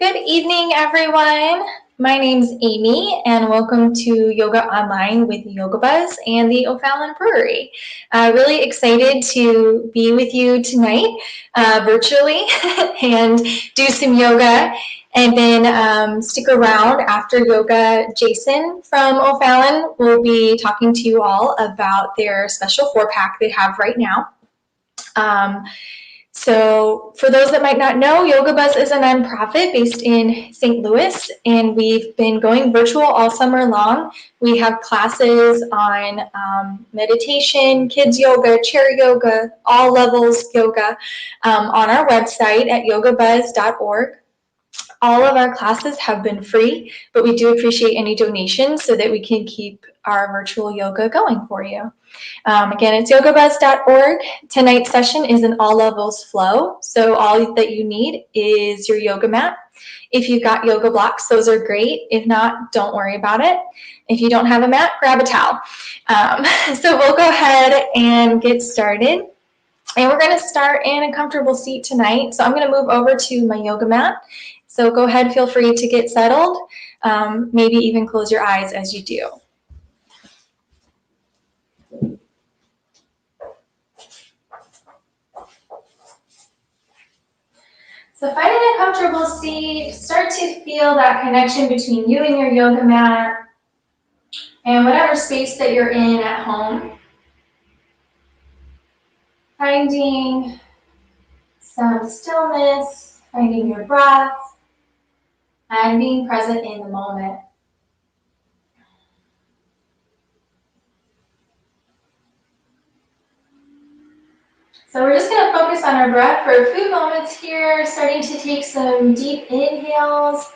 Good evening, everyone. My name's Amy, and welcome to Yoga Online with Yoga Buzz and the O'Fallon Brewery. Really excited to be with you tonight virtually and do some yoga. And then stick around after yoga. Jason from O'Fallon will be talking to you all about their special 4-pack they have right now. So for those that might not know, Yoga Buzz is a nonprofit based in St. Louis, and we've been going virtual all summer long. We have classes on meditation, kids yoga, chair yoga, all levels yoga on our website at yogabuzz.org. All of our classes have been free, but we do appreciate any donations so that we can keep our virtual yoga going for you. Again, it's yogabuzz.org. Tonight's session is an all levels flow, so all that you need is your yoga mat. If you've got yoga blocks, those are great. If not, don't worry about it. If you don't have a mat, grab a towel. So we'll go ahead and get started. And we're going to start in a comfortable seat tonight. So I'm going to move over to my yoga mat. So go ahead, feel free to get settled. Maybe even close your eyes as you do. So finding a comfortable seat, start to feel that connection between you and your yoga mat and whatever space that you're in at home. Finding some stillness, finding your breath, and being present in the moment. So we're just going to focus on our breath for a few moments here, starting to take some deep inhales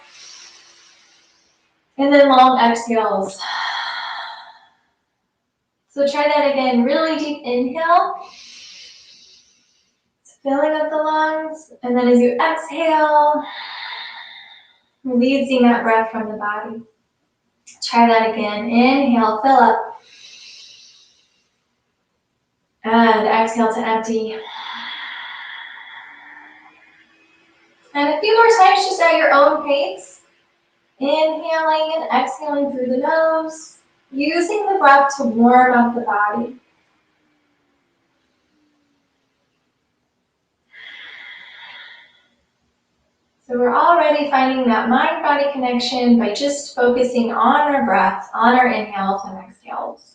and then long exhales. So try that again, really deep inhale, filling up the lungs, and then as you exhale, releasing that breath from the body. Try that again, inhale, fill up, and exhale to empty. And a few more times just at your own pace. Inhaling and exhaling through the nose, using the breath to warm up the body. So we're already finding that mind-body connection by just focusing on our breath, on our inhales and exhales.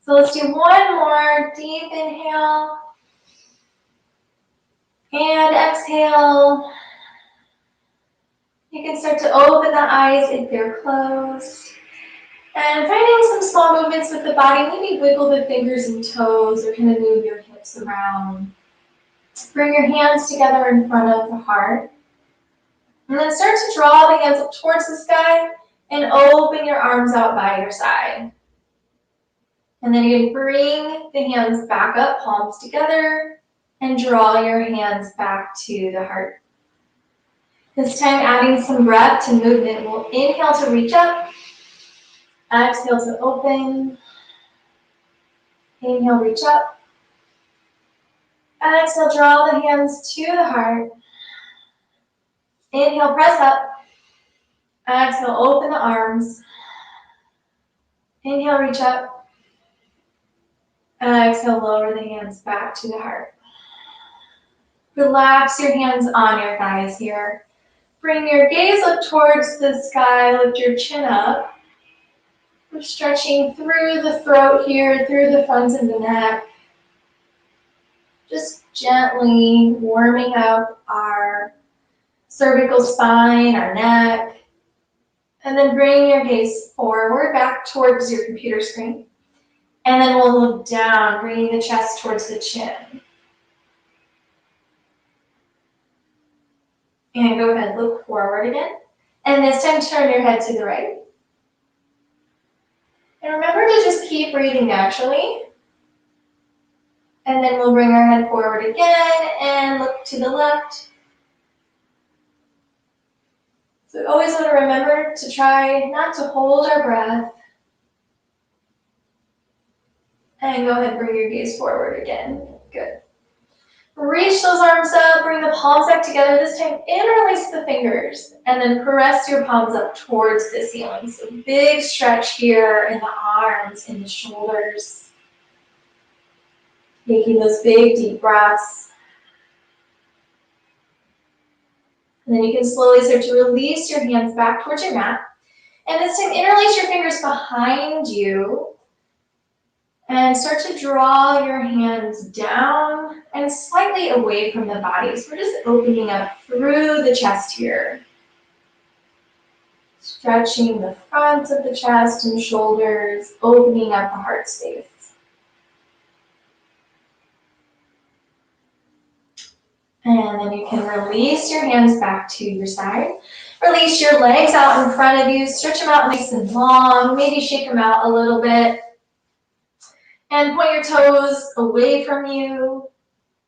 So let's do one more deep inhale and exhale. You can start to open the eyes if they're closed. And finding some small movements with the body, maybe wiggle the fingers and toes or kind of move your hips around. Bring your hands together in front of the heart. And then start to draw the hands up towards the sky and open your arms out by your side. And then you can bring the hands back up, palms together, and draw your hands back to the heart. This time adding some breath to movement. We'll inhale to reach up, exhale to open, inhale, reach up, exhale, draw the hands to the heart, inhale, press up, exhale, open the arms, inhale, reach up, exhale, lower the hands back to the heart. Relax your hands on your thighs here. Bring your gaze up towards the sky, lift your chin up. We're stretching through the throat here, through the front of the neck. Just gently warming up our cervical spine, our neck. And then bring your gaze forward, back towards your computer screen. And then we'll look down, bringing the chest towards the chin. And go ahead, look forward again. And this time turn your head to the right. And remember to just keep breathing naturally. And then we'll bring our head forward again and look to the left. So we always want to remember to try not to hold our breath. And go ahead and bring your gaze forward again. Good. Reach those arms up, bring the palms back together. This time, interlace the fingers, and then press your palms up towards the ceiling. So big stretch here in the arms, in the shoulders. Taking those big, deep breaths. And then you can slowly start to release your hands back towards your mat. And this time, interlace your fingers behind you. And start to draw your hands down and slightly away from the body. So we're just opening up through the chest here. Stretching the front of the chest and shoulders, opening up the heart space. And then you can release your hands back to your side. Release your legs out in front of you. Stretch them out nice and long. Maybe shake them out a little bit. And point your toes away from you.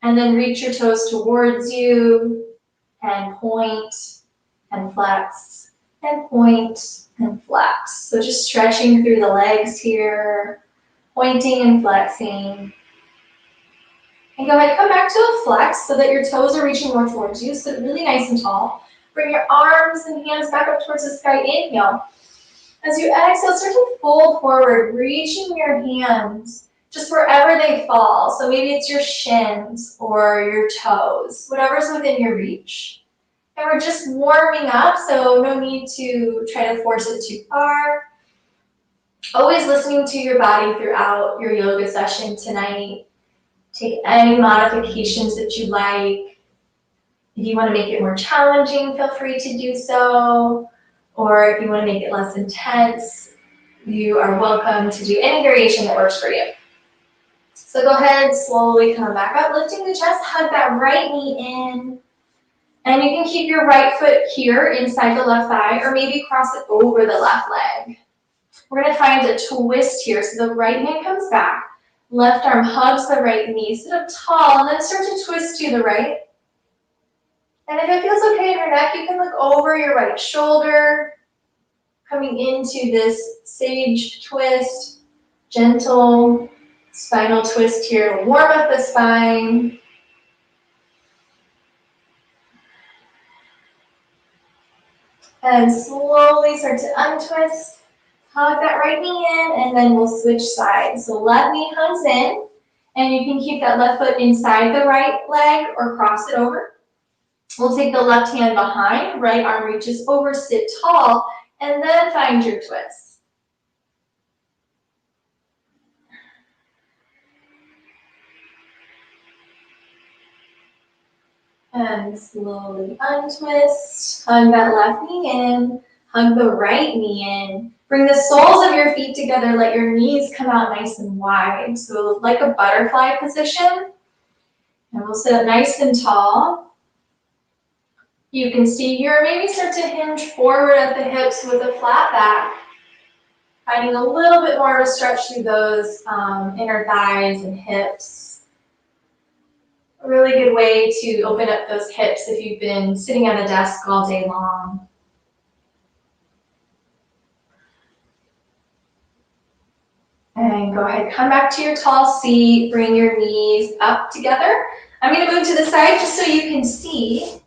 And then reach your toes towards you. And point and flex. And point and flex. So just stretching through the legs here. Pointing and flexing. And go ahead, come back to a flex so that your toes are reaching more towards you. Sit really nice and tall. Bring your arms and hands back up towards the sky. Inhale. As you exhale, start to fold forward, reaching your hands just wherever they fall. So maybe it's your shins or your toes, whatever's within your reach. And we're just warming up, so no need to try to force it too far. Always listening to your body throughout your yoga session tonight. Take any modifications that you like. If you want to make it more challenging, feel free to do so. Or if you want to make it less intense, you are welcome to do any variation that works for you. So go ahead, slowly come back up, lifting the chest, hug that right knee in. And you can keep your right foot here inside the left thigh, or maybe cross it over the left leg. We're going to find a twist here. So the right hand comes back. Left arm hugs the right knee, sit up tall, and then start to twist to the right. And if it feels okay in your neck, you can look over your right shoulder, coming into this sage twist, gentle spinal twist here. Warm up the spine. And slowly start to untwist. Hug that right knee in, and then we'll switch sides. So left knee hugs in, and you can keep that left foot inside the right leg or cross it over. We'll take the left hand behind, right arm reaches over, sit tall, and then find your twist. And slowly untwist, hug that left knee in, hug the right knee in. Bring the soles of your feet together, let your knees come out nice and wide. So like a butterfly position. And we'll sit up nice and tall. You can see here, maybe start to hinge forward at the hips with a flat back. Finding a little bit more of a stretch through those inner thighs and hips. A really good way to open up those hips if you've been sitting at a desk all day long. And go ahead, come back to your tall seat, bring your knees up together. I'm going to move to the side just so you can see.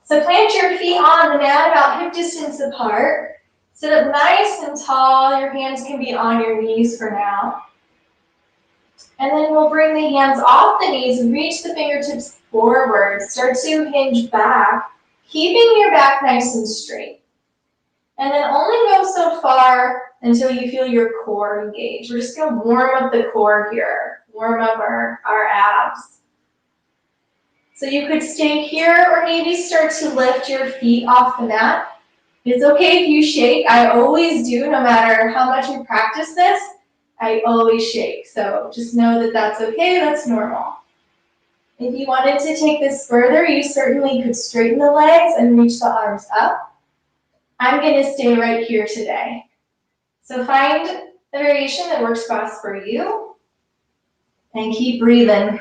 So plant your feet on the mat about hip distance apart. Sit up nice and tall. Your hands can be on your knees for now. And then we'll bring the hands off the knees and reach the fingertips forward. Start to hinge back, keeping your back nice and straight. And then only go so far until you feel your core engage. We're just going to warm up the core here. Warm up our abs. So you could stay here or maybe start to lift your feet off the mat. It's okay if you shake. I always do, no matter how much you practice this. I always shake. So just know that that's okay. That's normal. If you wanted to take this further, you certainly could straighten the legs and reach the arms up. I'm going to stay right here today. So find the variation that works best for you and keep breathing.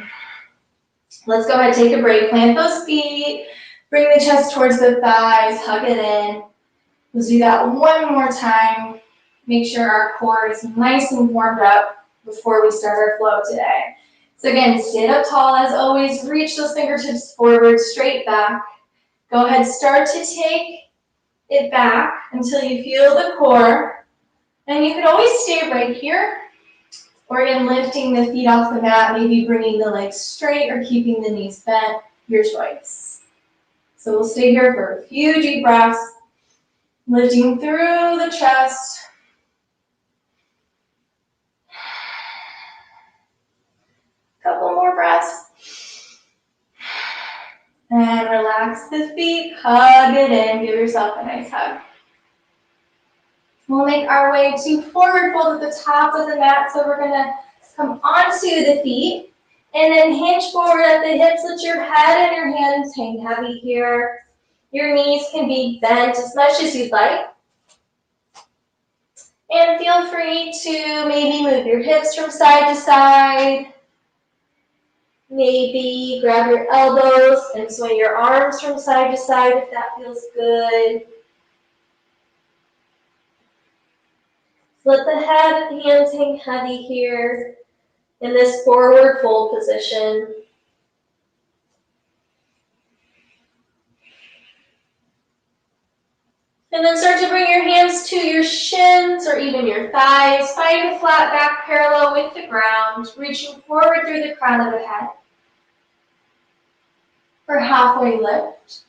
Let's go ahead and take a break. Plant those feet. Bring the chest towards the thighs. Hug it in. Let's do that one more time. Make sure our core is nice and warmed up before we start our flow today. So again, sit up tall as always, reach those fingertips forward, straight back. Go ahead, start to take it back until you feel the core. And you can always stay right here, or again, lifting the feet off the mat, maybe bringing the legs straight or keeping the knees bent, your choice. So we'll stay here for a few deep breaths, lifting through the chest. Couple more breaths. And relax the feet, hug it in, give yourself a nice hug. We'll make our way to forward fold at the top of the mat, so we're gonna come onto the feet, and then hinge forward at the hips, let your head and your hands hang heavy here. Your knees can be bent as much as you'd like. And feel free to maybe move your hips from side to side. Maybe grab your elbows and swing your arms from side to side if that feels good. Let the head and hands hang heavy here in this forward fold position. And then start to bring your hands to your shins or even your thighs. Find a flat back parallel with the ground, reaching forward through the crown of the head for halfway lift.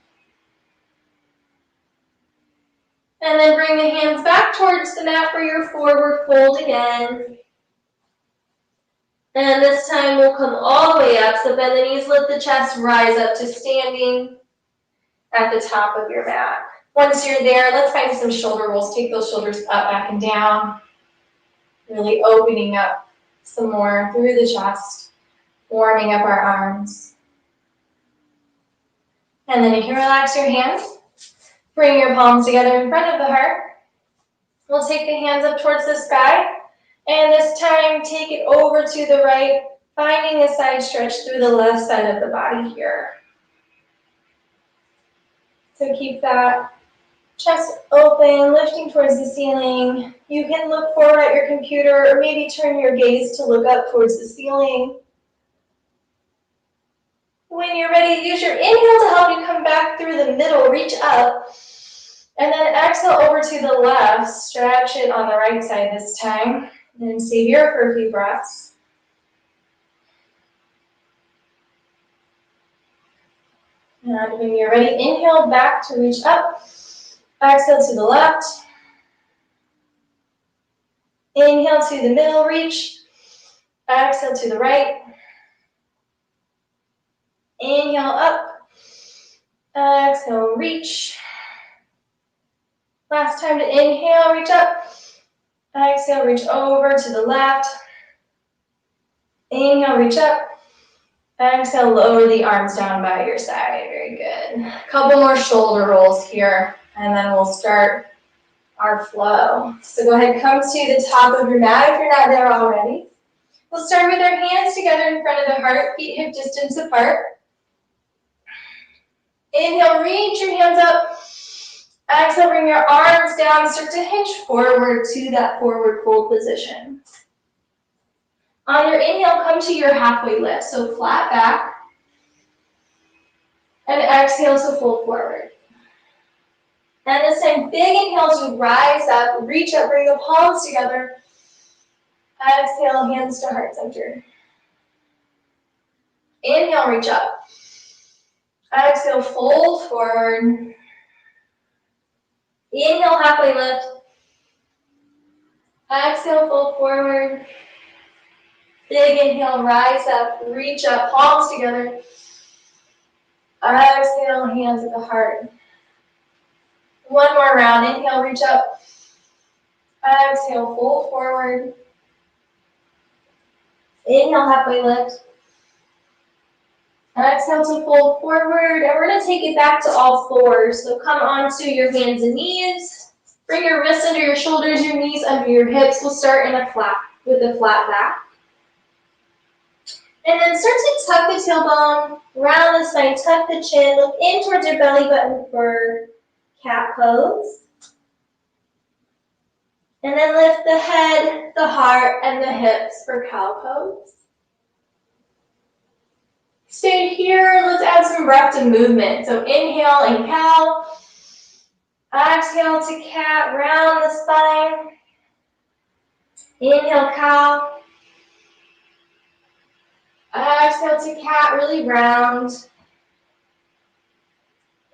And then bring the hands back towards the mat for your forward fold again. And this time we'll come all the way up, so bend the knees, let the chest rise up to standing at the top of your mat. Once you're there, let's find some shoulder rolls. Take those shoulders up, back, and down. Really opening up some more through the chest, warming up our arms. And then you can relax your hands. Bring your palms together in front of the heart. We'll take the hands up towards the sky. And this time, take it over to the right, finding a side stretch through the left side of the body here. So keep that chest open, lifting towards the ceiling. You can look forward at your computer or maybe turn your gaze to look up towards the ceiling. When you're ready, use your inhale to help you come back through the middle, reach up. And then exhale over to the left, stretch it on the right side this time. And then stay here for a few breaths. And when you're ready, inhale back to reach up. Exhale to the left. Inhale to the middle, reach. Exhale to the right. Inhale up. Exhale, reach. Last time to inhale, reach up. Exhale, reach over to the left. Inhale, reach up. Exhale, lower the arms down by your side. Very good. A couple more shoulder rolls here, and then we'll start our flow. So go ahead, come to the top of your mat if you're not there already. We'll start with our hands together in front of the heart, feet hip distance apart. Inhale, reach your hands up. Exhale, bring your arms down, start to hinge forward to that forward fold position. On your inhale, come to your halfway lift, so flat back. And exhale to fold forward. And this time, big inhale to rise up, reach up, bring the palms together. Exhale, hands to heart center. Inhale, reach up. Exhale, fold forward. Inhale, halfway lift. Exhale, fold forward. Big inhale, rise up, reach up, palms together. Exhale, hands at the heart. One more round. Inhale, reach up. Exhale, fold forward. Inhale, halfway lift. Exhale to fold forward. And we're going to take it back to all fours. So come onto your hands and knees. Bring your wrists under your shoulders, your knees under your hips. We'll start in a flat, with a flat back. And then start to tuck the tailbone, round the spine, tuck the chin, look in towards your belly button for cat pose. And then lift the head, the heart, and the hips for cow pose. Stay here. Let's add some breath to movement. So inhale and cow. Exhale to cat, round the spine. Inhale, cow. Exhale to cat, really round.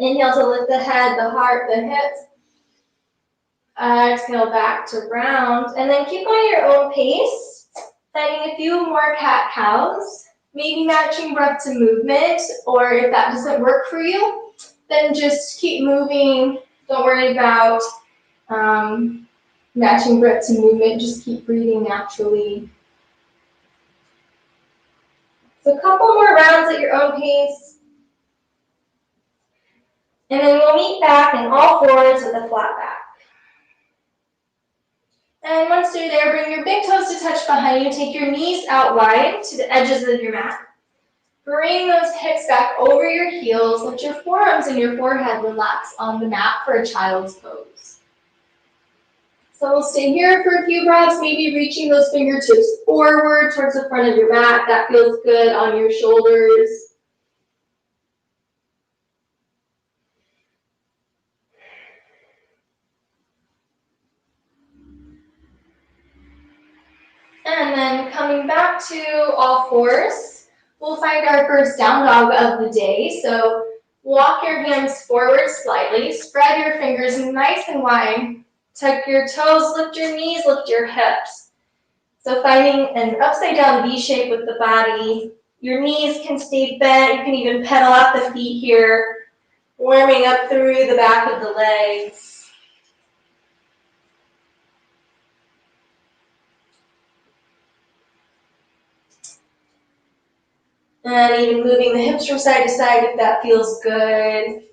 Inhale to lift the head, the heart, the hips. Exhale back to round. And then keep on your own pace. Finding a few more cat-cows. Maybe matching breath to movement, or if that doesn't work for you, then just keep moving. Don't worry about matching breath to movement. Just keep breathing naturally. So a couple more rounds at your own pace. And then we'll meet back in all fours with a flat back. And once you're there, bring your big toes to touch behind you. Take your knees out wide to the edges of your mat. Bring those hips back over your heels. Let your forearms and your forehead relax on the mat for a child's pose. So we'll stay here for a few breaths, maybe reaching those fingertips forward towards the front of your mat. That feels good on your shoulders. And then coming back to all fours, we'll find our first down dog of the day. So walk your hands forward slightly, spread your fingers nice and wide, tuck your toes, lift your knees, lift your hips. So finding an upside down V shape with the body. Your knees can stay bent, you can even pedal out the feet here, warming up through the back of the legs. And even moving the hips from side to side if that feels good.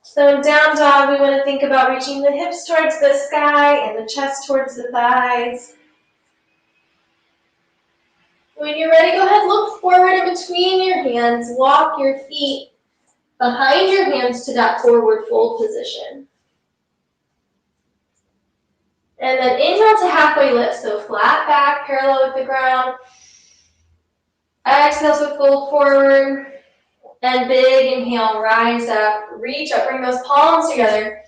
So down dog, we want to think about reaching the hips towards the sky and the chest towards the thighs. When you're ready, go ahead, look forward in between your hands. Walk your feet behind your hands to that forward fold position. And then inhale to halfway lift, so flat back, parallel with the ground. Exhale to fold forward. And big inhale, rise up, reach up, bring those palms together.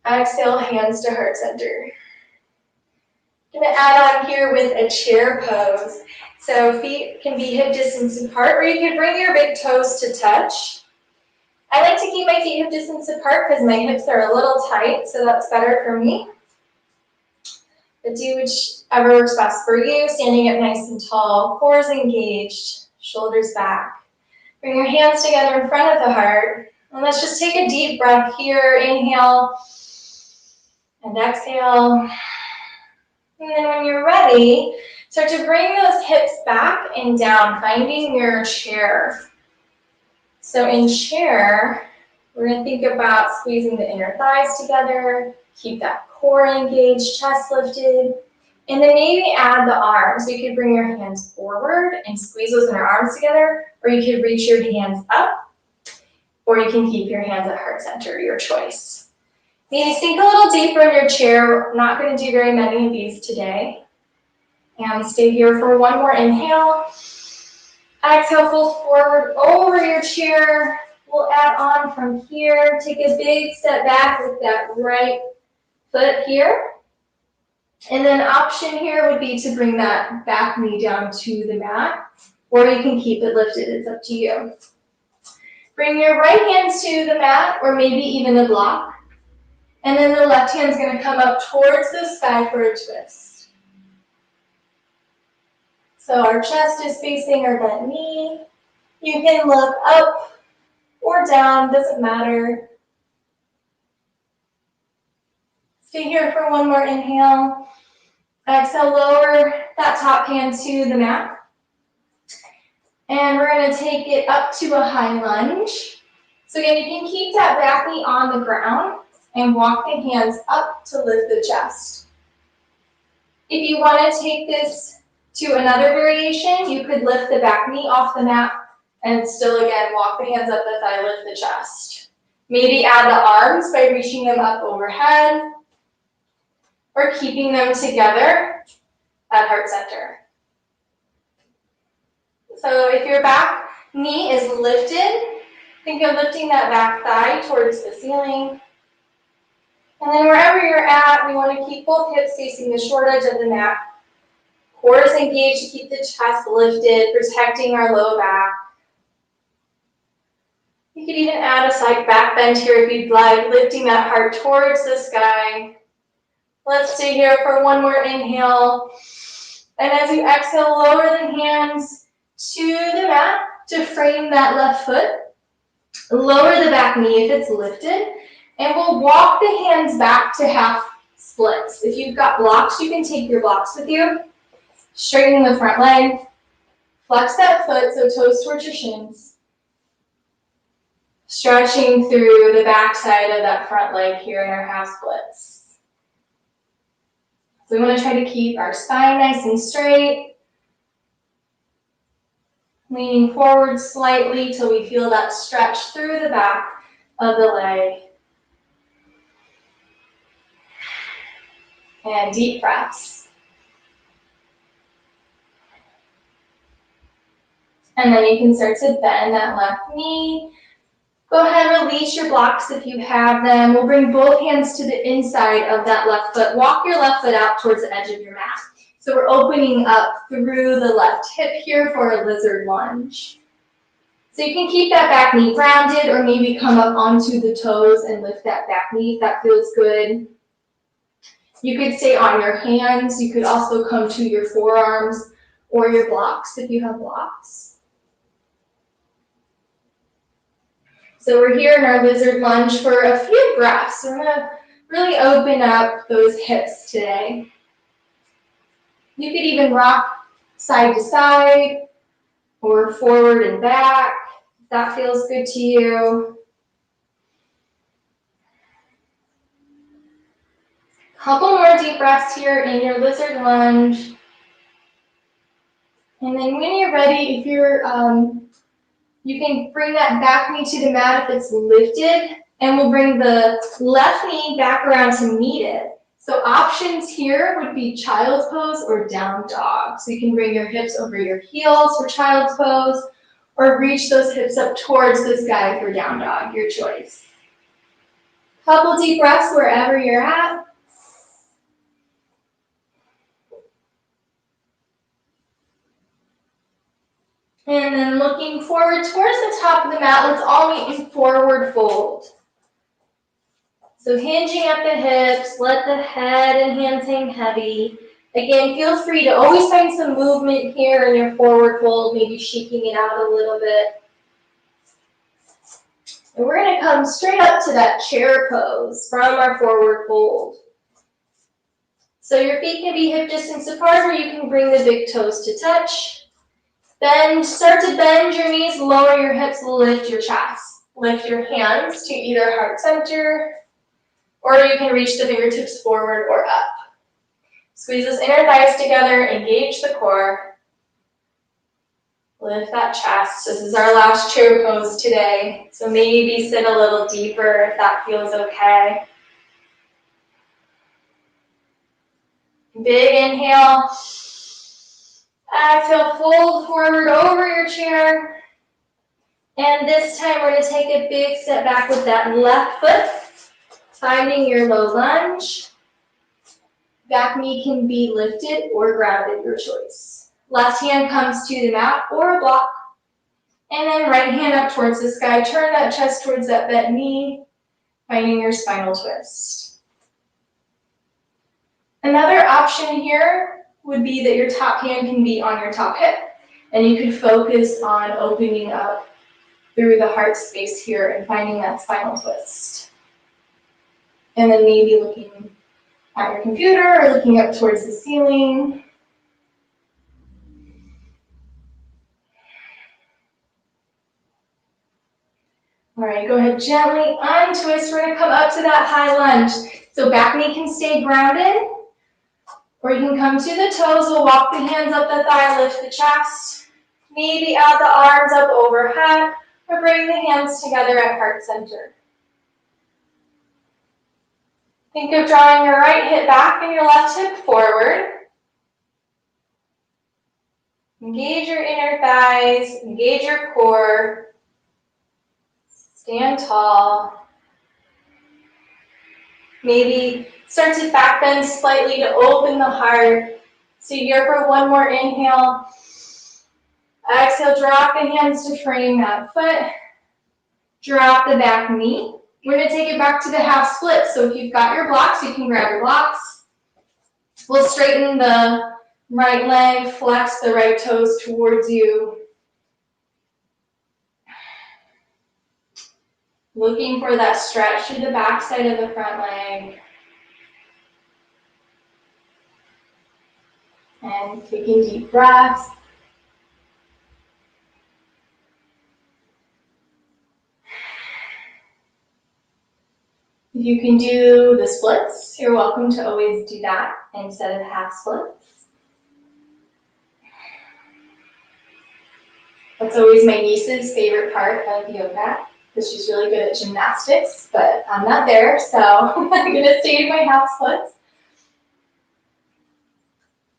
Exhale, hands to heart center. I'm going to add on here with a chair pose. So feet can be hip distance apart, or you can bring your big toes to touch. I like to keep my feet hip distance apart because my hips are a little tight, so that's better for me. But do whichever works best for you. Standing up nice and tall, cores engaged, shoulders back. Bring your hands together in front of the heart. And let's just take a deep breath here. Inhale and exhale. And then when you're ready, start to bring those hips back and down, finding your chair. So in chair, we're going to think about squeezing the inner thighs together, keep that core engaged, chest lifted, and then maybe add the arms. You could bring your hands forward and squeeze those inner arms together, or you could reach your hands up, or you can keep your hands at heart center, your choice. Maybe sink a little deeper in your chair. We're not going to do very many of these today. And stay here for one more inhale. Exhale, fold forward over your chair. We'll add on from here. Take a big step back with that right foot here. And then option here would be to bring that back knee down to the mat, or you can keep it lifted. It's up to you. Bring your right hands to the mat, or maybe even a block. And then the left hand's going to come up towards the sky for a twist. So our chest is facing our bent knee. You can look up or down, doesn't matter. Stay here for one more inhale. Exhale, lower that top hand to the mat. And we're going to take it up to a high lunge. So again, you can keep that back knee on the ground and walk the hands up to lift the chest. If you want to take this to another variation, you could lift the back knee off the mat and still again walk the hands up the thigh, lift the chest. Maybe add the arms by reaching them up overhead or keeping them together at heart center. So if your back knee is lifted, think of lifting that back thigh towards the ceiling. And then wherever you're at, we want to keep both hips facing the short edge of the mat. Core is engaged to keep the chest lifted, protecting our low back. You could even add a slight back bend here if you'd like, lifting that heart towards the sky. Let's stay here for one more inhale. And as you exhale, lower the hands to the mat to frame that left foot. Lower the back knee if it's lifted. And we'll walk the hands back to half splits. If you've got blocks, you can take your blocks with you. Straighten the front leg. Flex that foot, so toes towards your shins. Stretching through the back side of that front leg here in our half splits. So we want to try to keep our spine nice and straight. Leaning forward slightly till we feel that stretch through the back of the leg. And deep breaths. And then you can start to bend that left knee. Go ahead and release your blocks if you have them. We'll bring both hands to the inside of that left foot. Walk your left foot out towards the edge of your mat. So we're opening up through the left hip here for a lizard lunge. So you can keep that back knee grounded or maybe come up onto the toes and lift that back knee if that feels good. You could stay on your hands. You could also come to your forearms or your blocks if you have blocks. So we're here in our lizard lunge for a few breaths. We're gonna really open up those hips today. You could even rock side to side or forward and back, if that feels good to you. Couple more deep breaths here in your lizard lunge. And then when you're ready, if you're, you can bring that back knee to the mat if it's lifted, and we'll bring the left knee back around to meet it. So options here would be child's pose or down dog. So you can bring your hips over your heels for child's pose, or reach those hips up towards the sky for down dog, your choice. Couple deep breaths wherever you're at. And then looking forward towards the top of the mat, let's all meet in forward fold. So hinging at the hips, let the head and hands hang heavy. Again, feel free to always find some movement here in your forward fold, maybe shaking it out a little bit. And we're going to come straight up to that chair pose from our forward fold. So your feet can be hip distance apart, or you can bring the big toes to touch. Then start to bend your knees, lower your hips, lift your chest. Lift your hands to either heart center, or you can reach the fingertips forward or up. Squeeze those inner thighs together, engage the core. Lift that chest. This is our last chair pose today, so maybe sit a little deeper if that feels okay. Big inhale. Exhale, fold forward over your chair. And this time we're going to take a big step back with that left foot, finding your low lunge. Back knee can be lifted or grounded, your choice. Left hand comes to the mat or a block. And then right hand up towards the sky. Turn that chest towards that bent knee, finding your spinal twist. Another option here would be that your top hand can be on your top hip, and you can focus on opening up through the heart space here and finding that spinal twist. And then maybe looking at your computer or looking up towards the ceiling. All right, go ahead, gently untwist. We're gonna come up to that high lunge. So back knee can stay grounded, or you can come to the toes. We'll walk the hands up the thigh, lift the chest. Maybe out the arms up overhead, or bring the hands together at heart center. Think of drawing your right hip back and your left hip forward. Engage your inner thighs, engage your core. Stand tall. Maybe start to back bend slightly to open the heart. So here for one more inhale. Exhale, drop the hands to frame that foot. Drop the back knee. We're going to take it back to the half split. So if you've got your blocks, you can grab your blocks. We'll straighten the right leg, flex the right toes towards you. Looking for that stretch through the back side of the front leg. And taking deep breaths. If you can do the splits, you're welcome to always do that instead of half splits. That's always my niece's favorite part of yoga, because she's really good at gymnastics, but I'm not there, so I'm gonna stay in my half splits.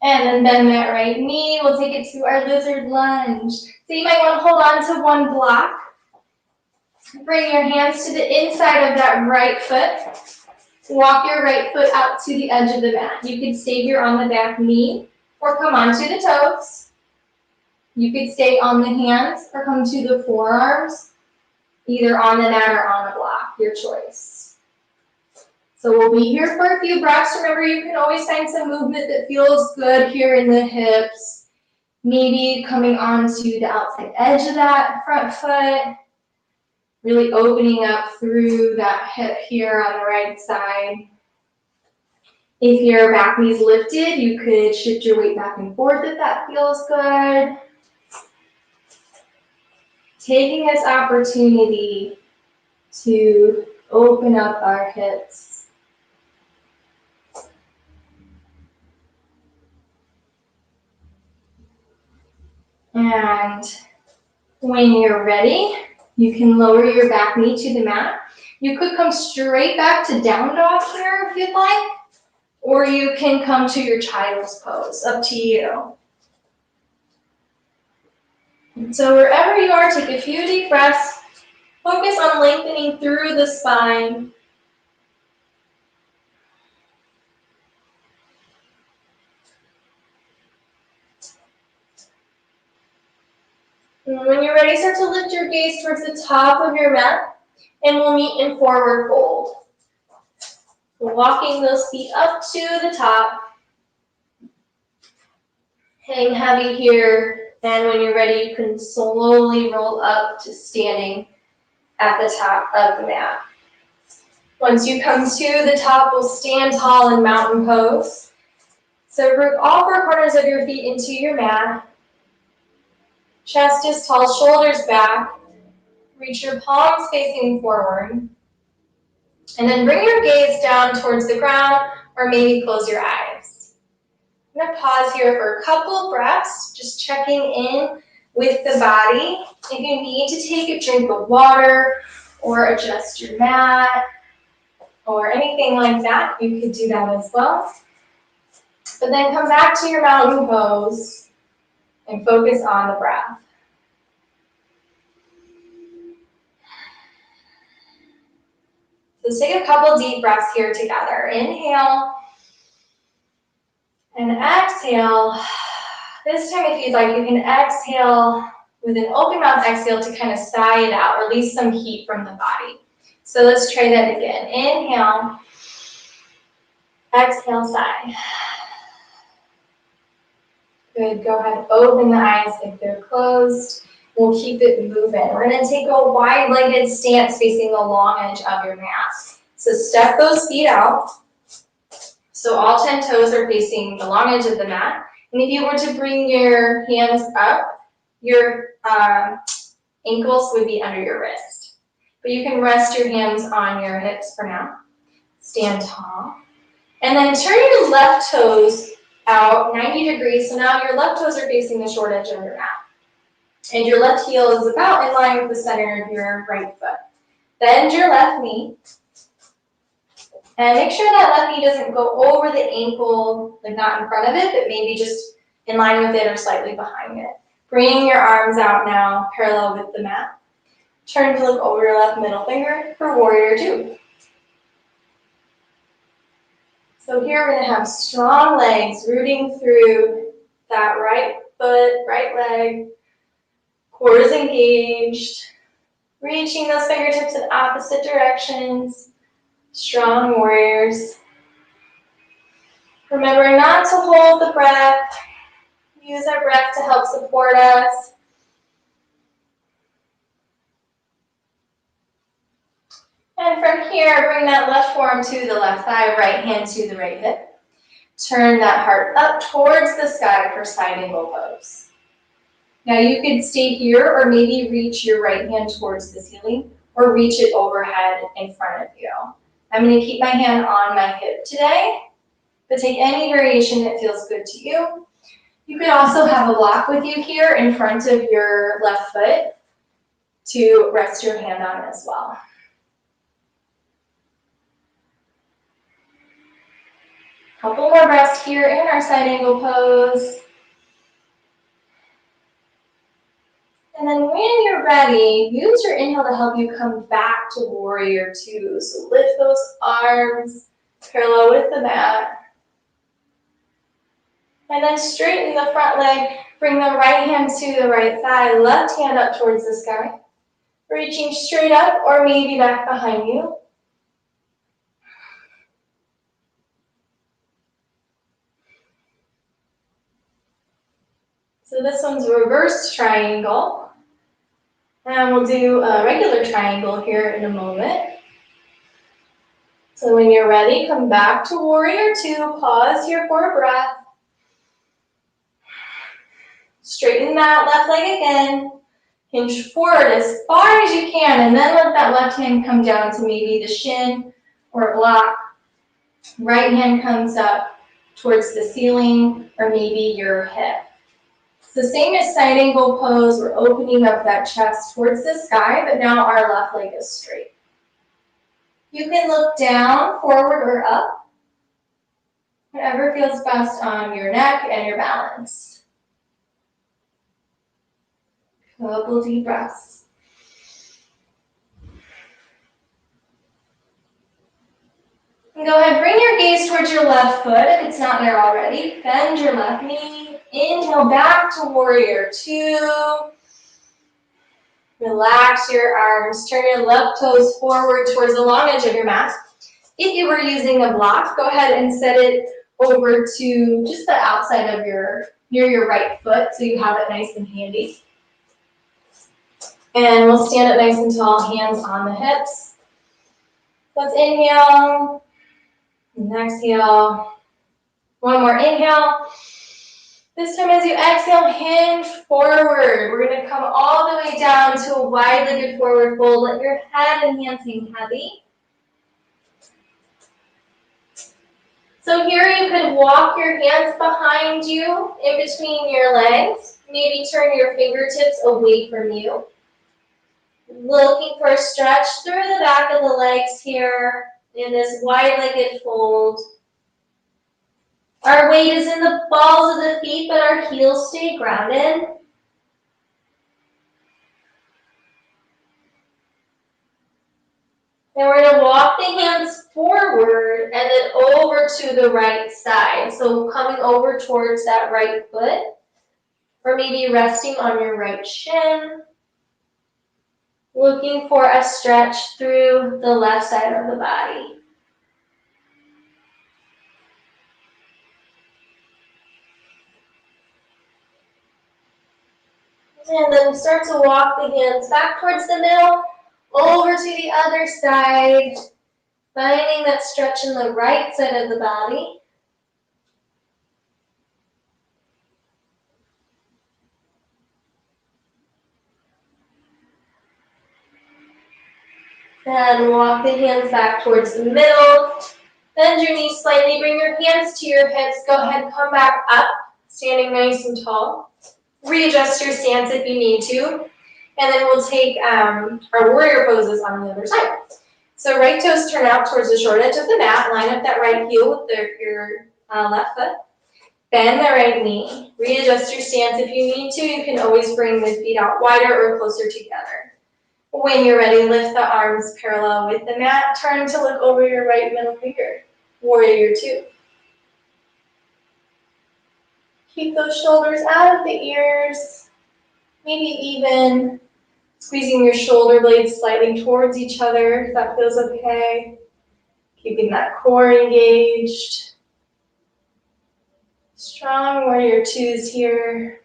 And then bend that right knee. We'll take it to our lizard lunge. So you might want to hold on to one block. Bring your hands to the inside of that right foot. Walk your right foot out to the edge of the mat. You could stay here on the back knee or come onto the toes. You could stay on the hands or come to the forearms, either on the mat or on the block, your choice. So we'll be here for a few breaths. Remember, you can always find some movement that feels good here in the hips. Maybe coming onto the outside edge of that front foot. Really opening up through that hip here on the right side. If your back knee's lifted, you could shift your weight back and forth if that feels good. Taking this opportunity to open up our hips. And when you're ready, you can lower your back knee to the mat. You could come straight back to down dog here if you'd like, or you can come to your child's pose, up to you. And so wherever you are, take a few deep breaths. Focus on lengthening through the spine. And when you're ready, start to lift your gaze towards the top of your mat, and we'll meet in forward fold. Walking those feet up to the top. Hang heavy here, and when you're ready, you can slowly roll up to standing at the top of the mat. Once you come to the top, we'll stand tall in mountain pose. So root all four corners of your feet into your mat. Chest is tall, shoulders back. Reach your palms facing forward. And then bring your gaze down towards the ground, or maybe close your eyes. I'm going to pause here for a couple breaths, just checking in with the body. If you need to take a drink of water or adjust your mat or anything like that, you could do that as well. But then come back to your mountain pose and focus on the breath. So let's take a couple deep breaths here together. Inhale and exhale. This time, if you'd like, you can exhale with an open mouth exhale to kind of sigh it out, release some heat from the body. So let's try that again. Inhale, exhale, sigh. Good, go ahead, open the eyes if they're closed. We'll keep it moving. We're gonna take a wide-legged stance facing the long edge of your mat. So step those feet out. So all 10 toes are facing the long edge of the mat. And if you were to bring your hands up, your ankles would be under your wrist. But you can rest your hands on your hips for now. Stand tall. And then turn your left toes out 90 degrees. So now your left toes are facing the short edge of your mat. And your left heel is about in line with the center of your right foot. Bend your left knee. And make sure that left knee doesn't go over the ankle, like not in front of it, but maybe just in line with it or slightly behind it. Bringing your arms out now, parallel with the mat. Turn to look over your left middle finger for warrior two. So here we're going to have strong legs rooting through that right foot, right leg. Core is engaged. Reaching those fingertips in opposite directions. Strong warriors. Remembering not to hold the breath. Use our breath to help support us. And from here, bring that left forearm to the left thigh, right hand to the right hip. Turn that heart up towards the sky for side angle pose. Now you could stay here or maybe reach your right hand towards the ceiling or reach it overhead in front of you. I'm going to keep my hand on my hip today, but take any variation that feels good to you. You could also have a block with you here in front of your left foot to rest your hand on as well. Couple more breaths here in our side angle pose. And then when you're ready, use your inhale to help you come back to warrior two. So lift those arms parallel with the mat. And then straighten the front leg. Bring the right hand to the right thigh, left hand up towards the sky. Reaching straight up or maybe back behind you. So this one's a reverse triangle. And we'll do a regular triangle here in a moment. So when you're ready, come back to warrior two. Pause here for a breath. Straighten that left leg again. Hinge forward as far as you can, and then let that left hand come down to maybe the shin or block. Right hand comes up towards the ceiling or maybe your hip. It's the same as side angle pose. We're opening up that chest towards the sky, but now our left leg is straight. You can look down, forward, or up. Whatever feels best on your neck and your balance. Couple deep breaths. And go ahead, bring your gaze towards your left foot if it's not there already. Bend your left knee. Inhale back to warrior two. Relax your arms. Turn your left toes forward towards the long edge of your mat. If you were using a block, go ahead and set it over to just the outside of near your right foot so you have it nice and handy. And we'll stand up nice and tall, hands on the hips. Let's inhale and exhale. One more inhale. This time as you exhale, hinge forward. We're going to come all the way down to a wide-legged forward fold. Let your head and hands hang heavy. So here you could walk your hands behind you in between your legs. Maybe turn your fingertips away from you. Looking for a stretch through the back of the legs here in this wide-legged fold. Our weight is in the balls of the feet, but our heels stay grounded. And we're going to walk the hands forward and then over to the right side. So coming over towards that right foot, or maybe resting on your right shin. Looking for a stretch through the left side of the body. And then start to walk the hands back towards the middle, over to the other side, finding that stretch in the right side of the body. And walk the hands back towards the middle. Bend your knees slightly, bring your hands to your hips. Go ahead, come back up, standing nice and tall. Readjust your stance if you need to. And then we'll take our warrior poses on the other side. So right toes turn out towards the short edge of the mat. Line up that right heel with your left foot. Bend the right knee. Readjust your stance if you need to. You can always bring the feet out wider or closer together. When you're ready, lift the arms parallel with the mat. Turn to look over your right middle finger. Warrior two. Keep those shoulders out of the ears. Maybe even squeezing your shoulder blades slightly towards each other if that feels okay. Keeping that core engaged. Strong warrior twos here.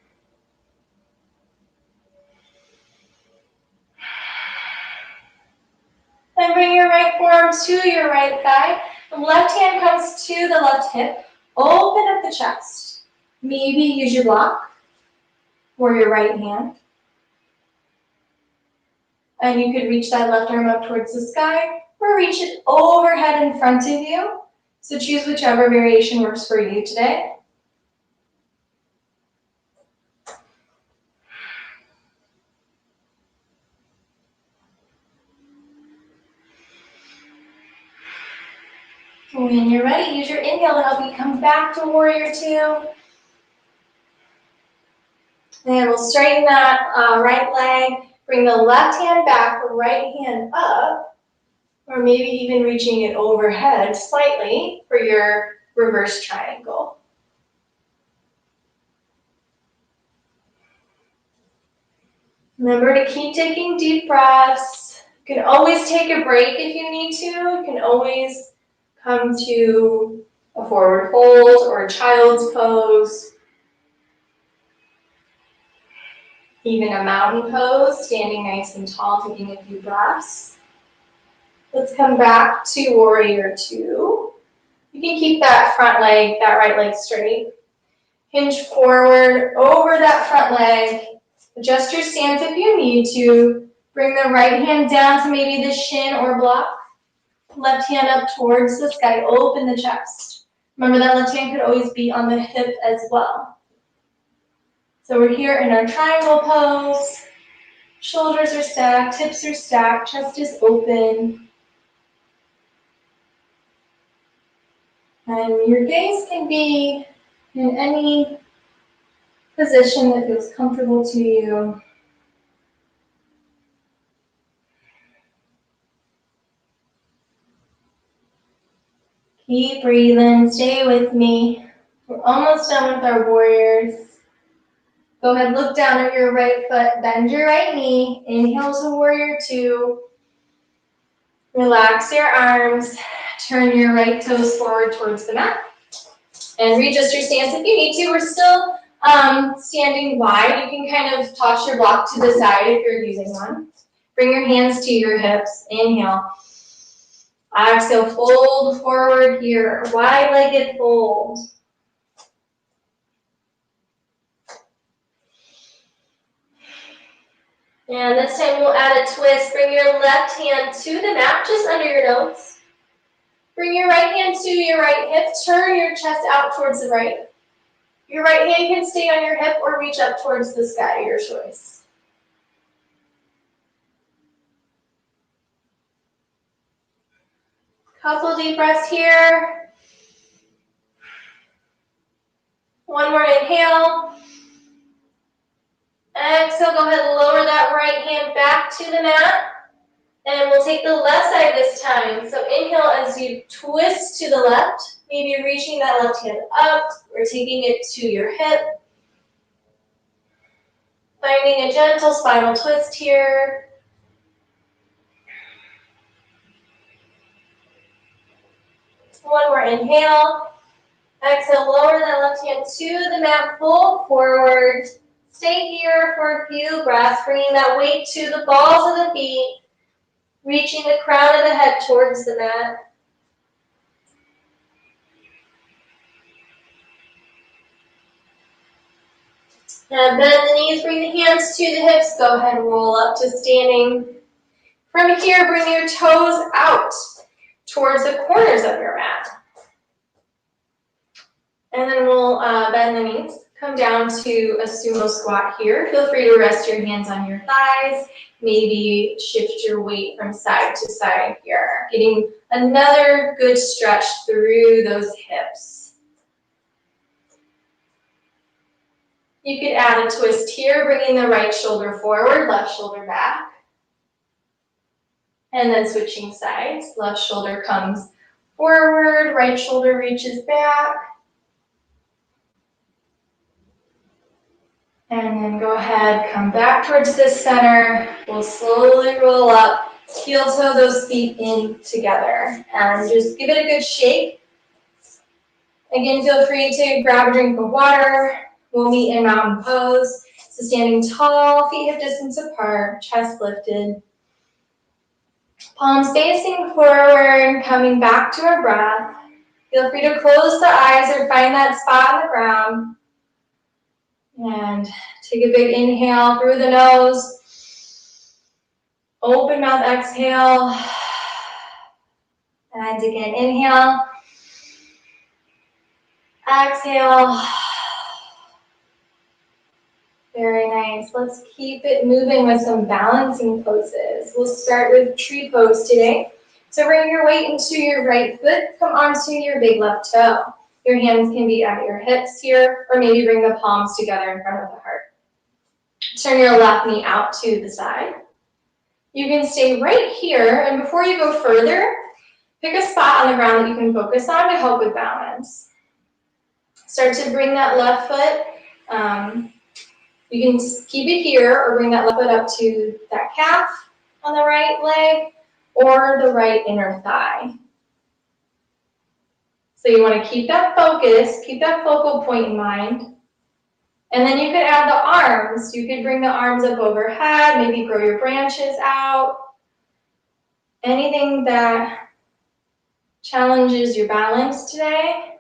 And bring your right forearm to your right thigh. The left hand comes to the left hip. Open up the chest. Maybe use your block or your right hand. And you could reach that left arm up towards the sky or reach it overhead in front of you. So choose whichever variation works for you today. When you're ready, use your inhale to help you come back to warrior two. And we'll straighten that right leg. Bring the left hand back, right hand up, or maybe even reaching it overhead slightly for your reverse triangle. Remember to keep taking deep breaths. You can always take a break if you need to. You can always come to a forward fold or a child's pose. Even a mountain pose, standing nice and tall, taking a few breaths. Let's come back to warrior two. You can keep that front leg, that right leg straight. Hinge forward over that front leg. Adjust your stance if you need to. Bring the right hand down to maybe the shin or block. Left hand up towards the sky. Open the chest. Remember that left hand could always be on the hip as well. So we're here in our triangle pose. Shoulders are stacked, hips are stacked, chest is open. And your gaze can be in any position that feels comfortable to you. Keep breathing, stay with me. We're almost done with our warriors. Go ahead, look down at your right foot, bend your right knee, inhale to warrior two. Relax your arms, turn your right toes forward towards the mat. And readjust your stance if you need to. We're still standing wide. You can kind of toss your block to the side if you're using one. Bring your hands to your hips. Inhale. Exhale, fold forward here. Wide-legged fold. And this time we'll add a twist. Bring your left hand to the mat, just under your nose. Bring your right hand to your right hip. Turn your chest out towards the right. Your right hand can stay on your hip or reach up towards the sky, your choice. Couple deep breaths here. One more inhale. Exhale, go ahead and lower that right hand back to the mat. And we'll take the left side this time. So inhale as you twist to the left, maybe reaching that left hand up or taking it to your hip. Finding a gentle spinal twist here. One more inhale. Exhale, lower that left hand to the mat, fold forward. Stay here for a few breaths, bringing that weight to the balls of the feet, reaching the crown of the head towards the mat. And bend the knees, bring the hands to the hips. Go ahead and roll up to standing. From here, bring your toes out towards the corners of your mat. And then we'll bend the knees. Come down to a sumo squat here. Feel free to rest your hands on your thighs. Maybe shift your weight from side to side here. Getting another good stretch through those hips. You could add a twist here, bringing the right shoulder forward, left shoulder back. And then switching sides, left shoulder comes forward, right shoulder reaches back. And then go ahead, come back towards the center. We'll slowly roll up, heel toe those feet in together. And just give it a good shake. Again, feel free to grab a drink of water. We'll meet in mountain pose. So standing tall, feet hip distance apart, chest lifted. Palms facing forward, coming back to our breath. Feel free to close the eyes or find that spot on the ground. And take a big inhale through the nose. Open mouth exhale. And again, inhale. Exhale. Very nice. Let's keep it moving with some balancing poses. We'll start with tree pose today. So bring your weight into your right foot. Come onto your big left toe. Your hands can be at your hips here, or maybe bring the palms together in front of the heart. Turn your left knee out to the side. You can stay right here, and before you go further, pick a spot on the ground that you can focus on to help with balance. Start to bring that left foot. You can keep it here or bring that left foot up to that calf on the right leg or the right inner thigh. So you want to keep that focus, keep that focal point in mind. And then you could add the arms. You could bring the arms up overhead, maybe grow your branches out. Anything that challenges your balance today.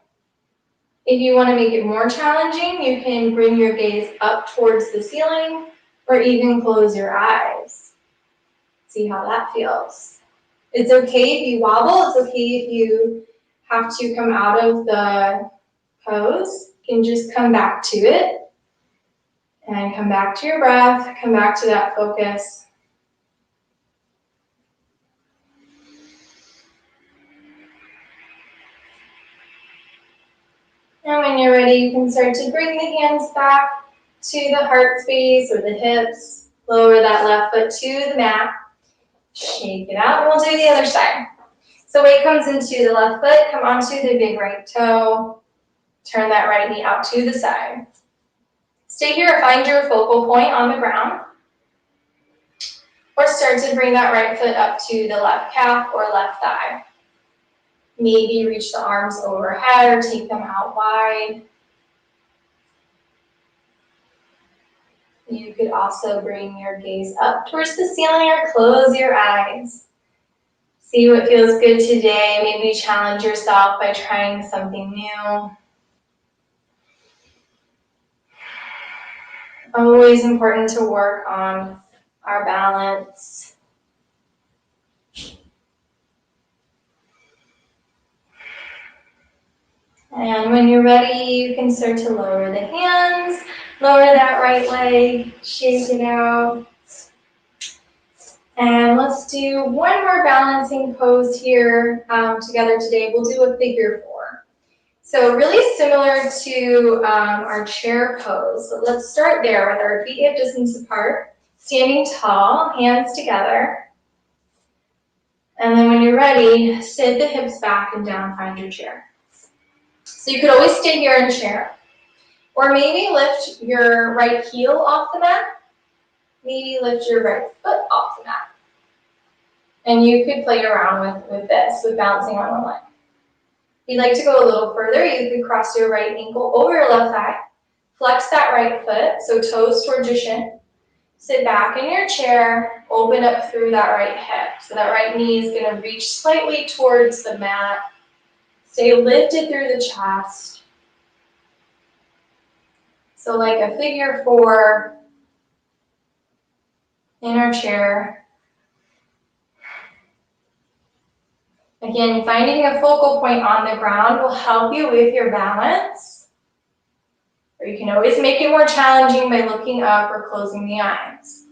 If you want to make it more challenging, you can bring your gaze up towards the ceiling or even close your eyes. See how that feels. It's okay if you wobble. It's okay if you have to come out of the pose. You can just come back to it and come back to your breath, come back to that focus. And when you're ready, you can start to bring the hands back to the heart space or the hips. Lower that left foot to the mat. Shake it out, and we'll do the other side. So weight comes into the left foot, come onto the big right toe. Turn that right knee out to the side. Stay here or find your focal point on the ground. Or start to bring that right foot up to the left calf or left thigh. Maybe reach the arms overhead or take them out wide. You could also bring your gaze up towards the ceiling or close your eyes. See what feels good today. Maybe challenge yourself by trying something new. Always important to work on our balance. And when you're ready, you can start to lower the hands, lower that right leg, shake it out. And let's do one more balancing pose here together today. We'll do a figure four. So really similar to our chair pose. So let's start there with our feet hip distance apart, standing tall, hands together. And then when you're ready, sit the hips back and down, find your chair. So you could always stay here in chair. Or maybe lift your right heel off the mat. Maybe lift your right foot off the mat. And you could play around with this, with balancing on one leg. If you'd like to go a little further, you could cross your right ankle over your left thigh. Flex that right foot, so toes towards your shin. Sit back in your chair, open up through that right hip. So that right knee is going to reach slightly towards the mat. Stay lifted through the chest. So like a figure four in our chair. Again, finding a focal point on the ground will help you with your balance. Or you can always make it more challenging by looking up or closing the eyes.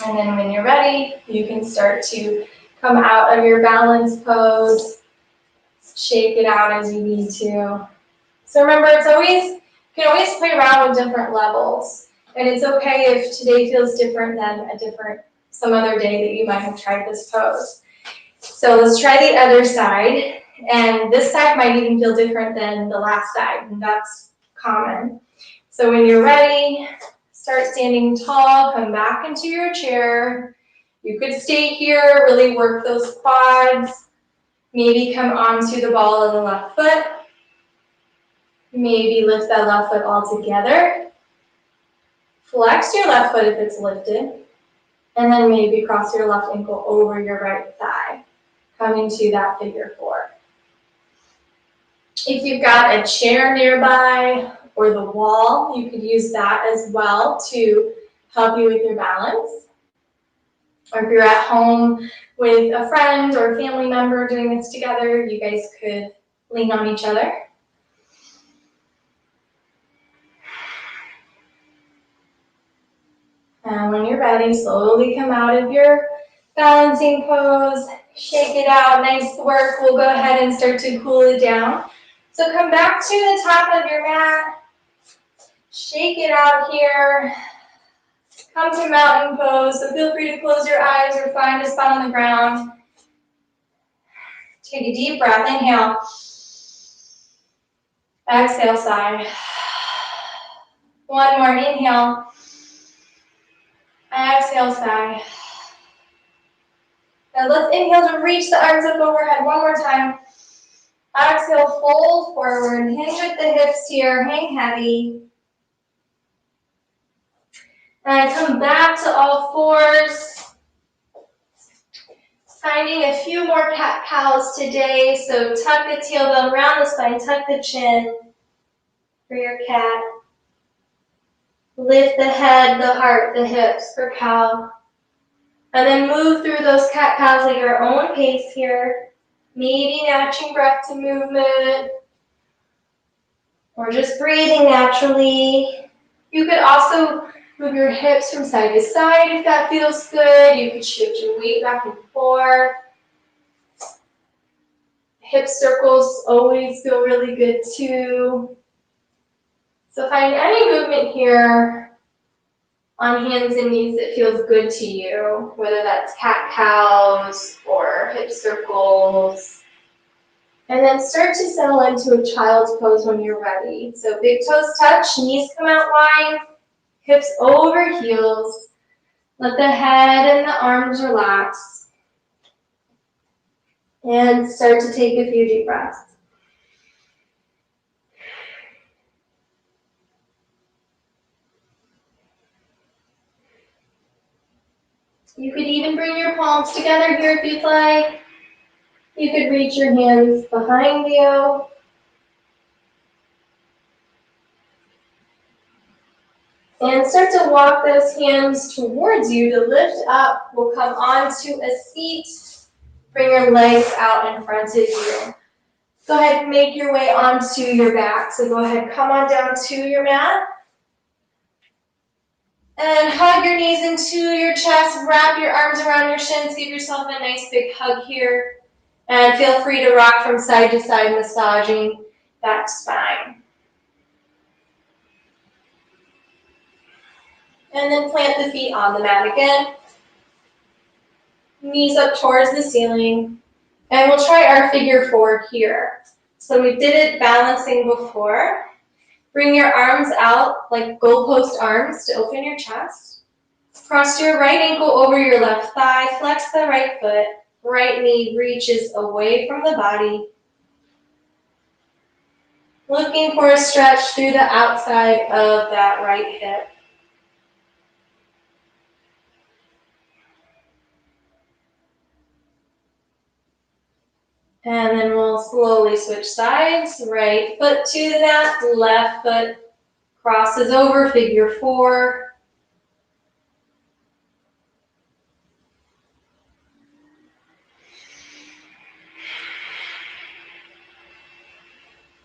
And then when you're ready, you can start to come out of your balance pose. Shake it out as you need to. So remember, you can always play around with different levels. And it's okay if today feels different than some other day that you might have tried this pose. So let's try the other side. And this side might even feel different than the last side, and that's common. So when you're ready, start standing tall, come back into your chair. You could stay here, really work those quads. Maybe come onto the ball of the left foot. Maybe lift that left foot all together. Flex your left foot if it's lifted. And then maybe cross your left ankle over your right thigh, coming to that figure four. If you've got a chair nearby or the wall, you could use that as well to help you with your balance. Or if you're at home with a friend or a family member doing this together, you guys could lean on each other. And when you're ready, slowly come out of your balancing pose, shake it out, nice work. We'll go ahead and start to cool it down. So come back to the top of your mat, shake it out here, come to mountain pose. So feel free to close your eyes or find a spot on the ground. Take a deep breath, inhale. Exhale, sigh. One more, inhale. Exhale, sigh. Now let's inhale to reach the arms up overhead one more time. Exhale, fold forward, hinge at the hips here, hang heavy. And come back to all fours. Finding a few more cat-cows today, so tuck the tailbone, round the spine, tuck the chin for your cat. Lift the head, the heart, the hips for cow. And then move through those cat-cows at your own pace here. Maybe matching breath to movement, or just breathing naturally. You could also move your hips from side to side if that feels good. You could shift your weight back and forth. Hip circles always feel really good too. So find any movement here on hands and knees that feels good to you, whether that's cat-cows or hip circles. And then start to settle into a child's pose when you're ready. So big toes touch, knees come out wide, hips over heels. Let the head and the arms relax. And start to take a few deep breaths. You could even bring your palms together here if you'd like. You could reach your hands behind you. And start to walk those hands towards you to lift up. We'll come onto a seat. Bring your legs out in front of you. Go ahead and make your way onto your back. So go ahead, come on down to your mat. And hug your knees into your chest. Wrap your arms around your shins. Give yourself a nice big hug here. And feel free to rock from side to side, massaging that spine. And then plant the feet on the mat again. Knees up towards the ceiling. And we'll try our figure four here. So we did it balancing before. Bring your arms out like goalpost arms to open your chest. Cross your right ankle over your left thigh. Flex the right foot. Right knee reaches away from the body. Looking for a stretch through the outside of that right hip. And then we'll slowly switch sides. Right foot to the mat, left foot crosses over, figure four.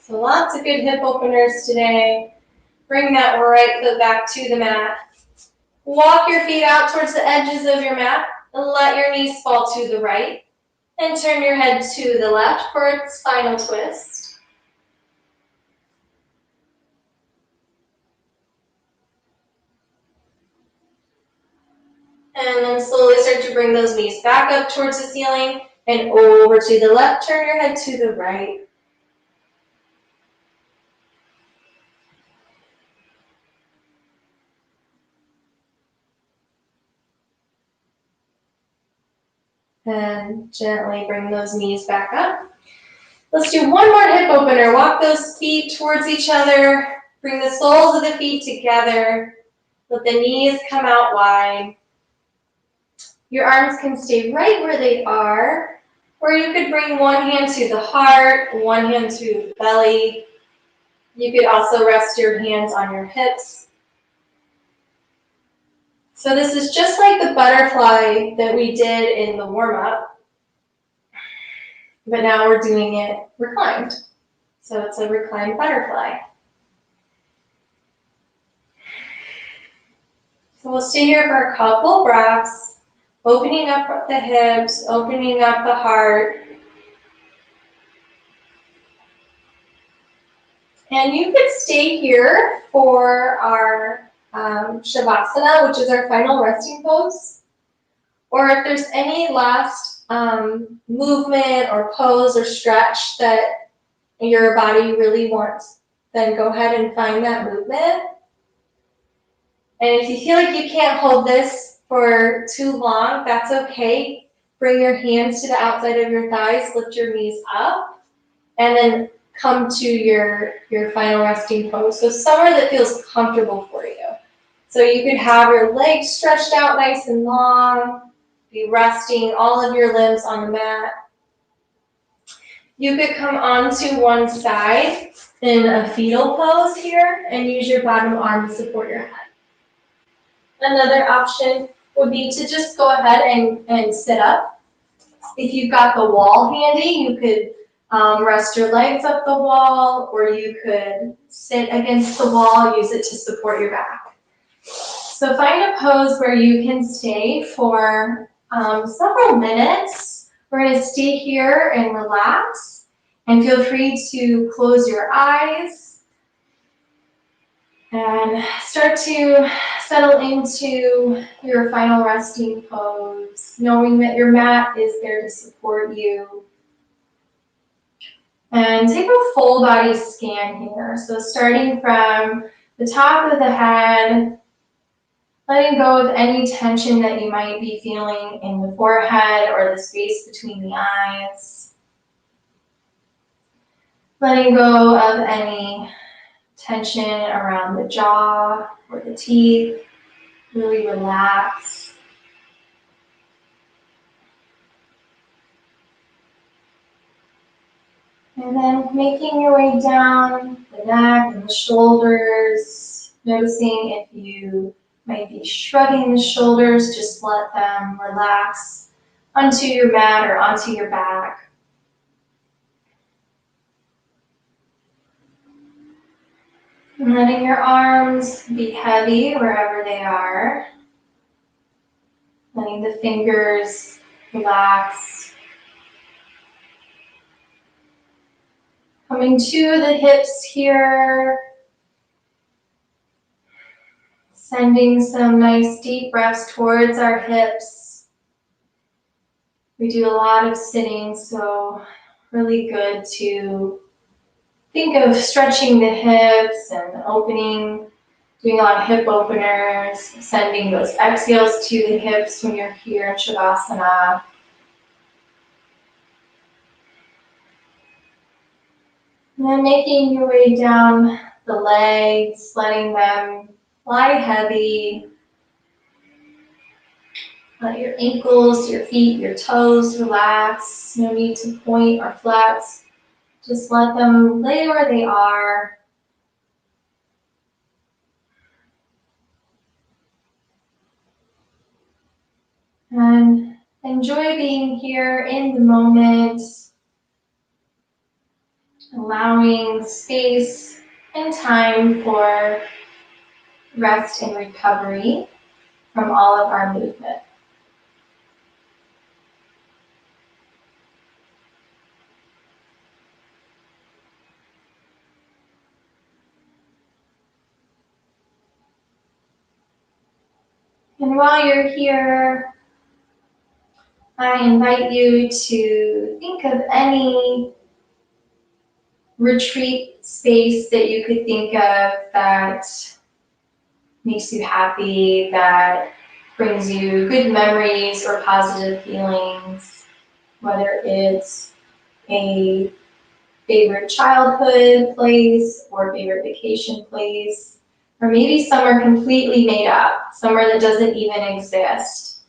So lots of good hip openers today. Bring that right foot back to the mat. Walk your feet out towards the edges of your mat. And let your knees fall to the right. And turn your head to the left for its final twist. And then slowly start to bring those knees back up towards the ceiling and over to the left. Turn your head to the right. And gently bring those knees back up. Let's do one more hip opener. Walk those feet towards each other. Bring the soles of the feet together. Let the knees come out wide. Your arms can stay right where they are, or you could bring one hand to the heart, one hand to the belly. You could also rest your hands on your hips. So this is just like the butterfly that we did in the warm-up, but now we're doing it reclined. So it's a reclined butterfly. So we'll stay here for a couple breaths, opening up the hips, opening up the heart. And you could stay here for our Shavasana, which is our final resting pose. Or if there's any last movement or pose or stretch that your body really wants, then go ahead and find that movement. And if you feel like you can't hold this for too long, that's okay. Bring your hands to the outside of your thighs, lift your knees up, and then come to your final resting pose. So somewhere that feels comfortable for you. So you could have your legs stretched out nice and long, be resting all of your limbs on the mat. You could come onto one side in a fetal pose here and use your bottom arm to support your head. Another option would be to just go ahead and sit up. If you've got the wall handy, you could rest your legs up the wall, or you could sit against the wall, use it to support your back. So find a pose where you can stay for several minutes. We're going to stay here and relax, and feel free to close your eyes and start to settle into your final resting pose, knowing that your mat is there to support you. And take a full body scan here. So starting from the top of the head, letting go of any tension that you might be feeling in the forehead or the space between the eyes. Letting go of any tension around the jaw or the teeth. Really relax. And then making your way down the neck and the shoulders, noticing if you might be shrugging the shoulders, just let them relax onto your mat or onto your back. And letting your arms be heavy wherever they are. Letting the fingers relax. Coming to the hips here. Sending some nice deep breaths towards our hips. We do a lot of sitting, so really good to think of stretching the hips and opening, doing a lot of hip openers, sending those exhales to the hips when you're here in Shavasana. And then making your way down the legs, letting them lie heavy. Let your ankles, your feet, your toes relax. No need to point or flex. Just let them lay where they are. And enjoy being here in the moment, allowing space and time for rest and recovery from all of our movement. And while you're here, I invite you to think of any retreat space that you could think of that makes you happy, that brings you good memories or positive feelings, whether it's a favorite childhood place or favorite vacation place, or maybe somewhere completely made up, somewhere that doesn't even exist.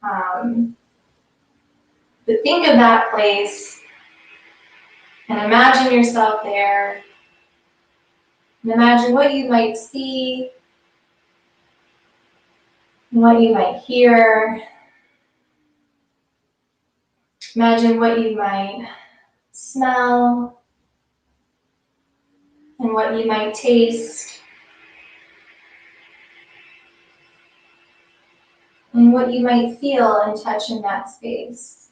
But think of that place and imagine yourself there, and imagine what you might see, and what you might hear. Imagine what you might smell and what you might taste and what you might feel and touch in that space.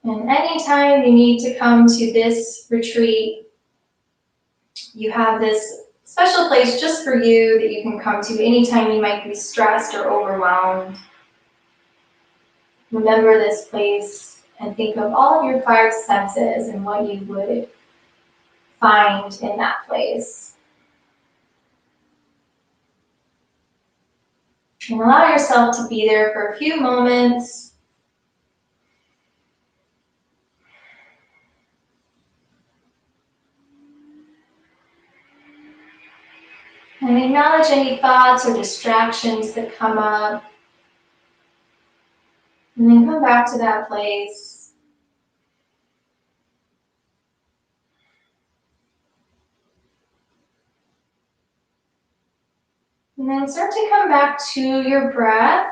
And anytime you need to come to this retreat, you have this special place just for you that you can come to anytime you might be stressed or overwhelmed. Remember this place and think of all of your five senses and what you would find in that place. And allow yourself to be there for a few moments. And acknowledge any thoughts or distractions that come up. And then come back to that place. And then start to come back to your breath.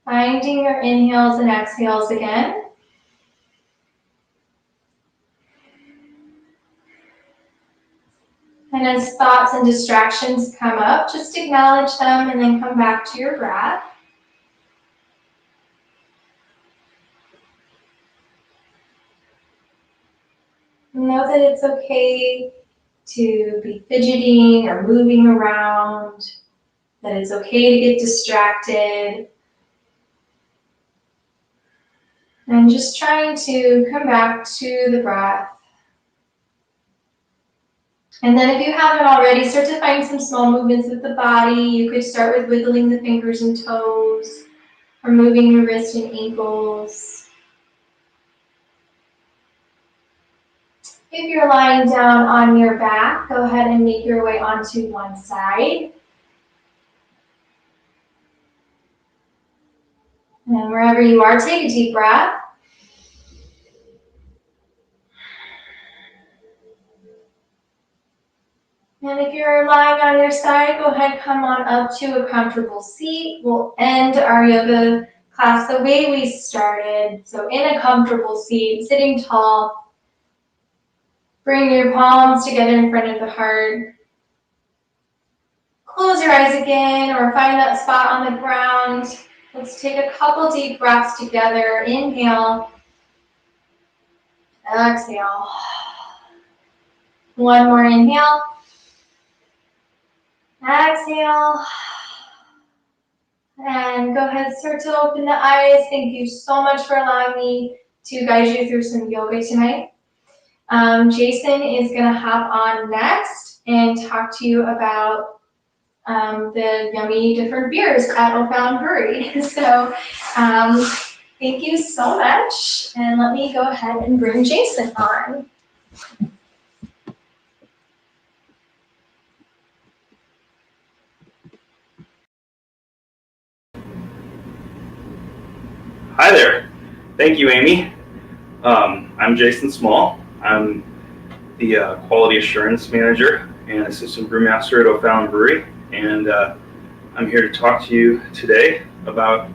Finding your inhales and exhales again. And as thoughts and distractions come up, just acknowledge them and then come back to your breath. Know that it's okay to be fidgeting or moving around, that it's okay to get distracted. And just trying to come back to the breath. And then if you haven't already, start to find some small movements with the body. You could start with wiggling the fingers and toes, or moving your wrists and ankles. If you're lying down on your back, go ahead and make your way onto one side. And wherever you are, take a deep breath. And if you're lying on your side, go ahead, come on up to a comfortable seat. We'll end our yoga class the way we started. So in a comfortable seat, sitting tall. Bring your palms together in front of the heart. Close your eyes again or find that spot on the ground. Let's take a couple deep breaths together. Inhale. Exhale. One more inhale. Exhale. And go ahead, start to open the eyes. Thank you so much for allowing me to guide you through some yoga tonight. Jason is going to hop on next and talk to you about the yummy different beers at O'Fallon Brewery. So thank you so much. And let me go ahead and bring Jason on. Hi there. Thank you, Amy. I'm Jason Small. I'm the Quality Assurance Manager and Assistant Brewmaster at O'Fallon Brewery, and I'm here to talk to you today about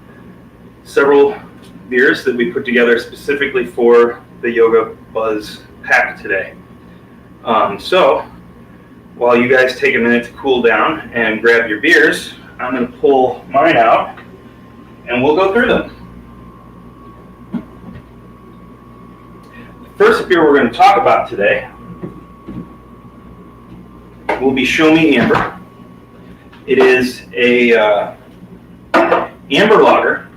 several beers that we put together specifically for the Yoga Buzz pack today. So while you guys take a minute to cool down and grab your beers, I'm going to pull mine out and we'll go through them. first beer we're going to talk about today will be Show Me Amber. It is a amber lager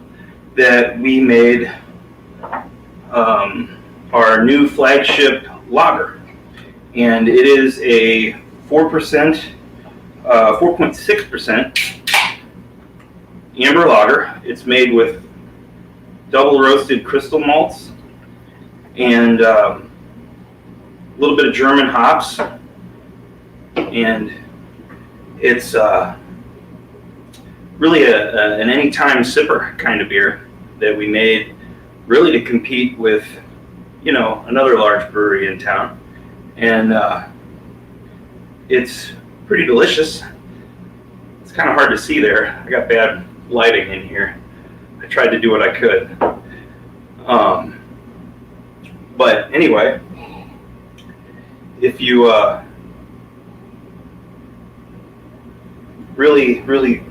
that we made our new flagship lager, and it is a 4.6% amber lager. It's made with double roasted crystal malts and a little bit of German hops, and it's really an anytime sipper kind of beer that we made really to compete with, you know, another large brewery in town. And it's pretty delicious. It's kind of hard to see there. I got bad lighting in here. I tried to do what I could. But anyway, if you really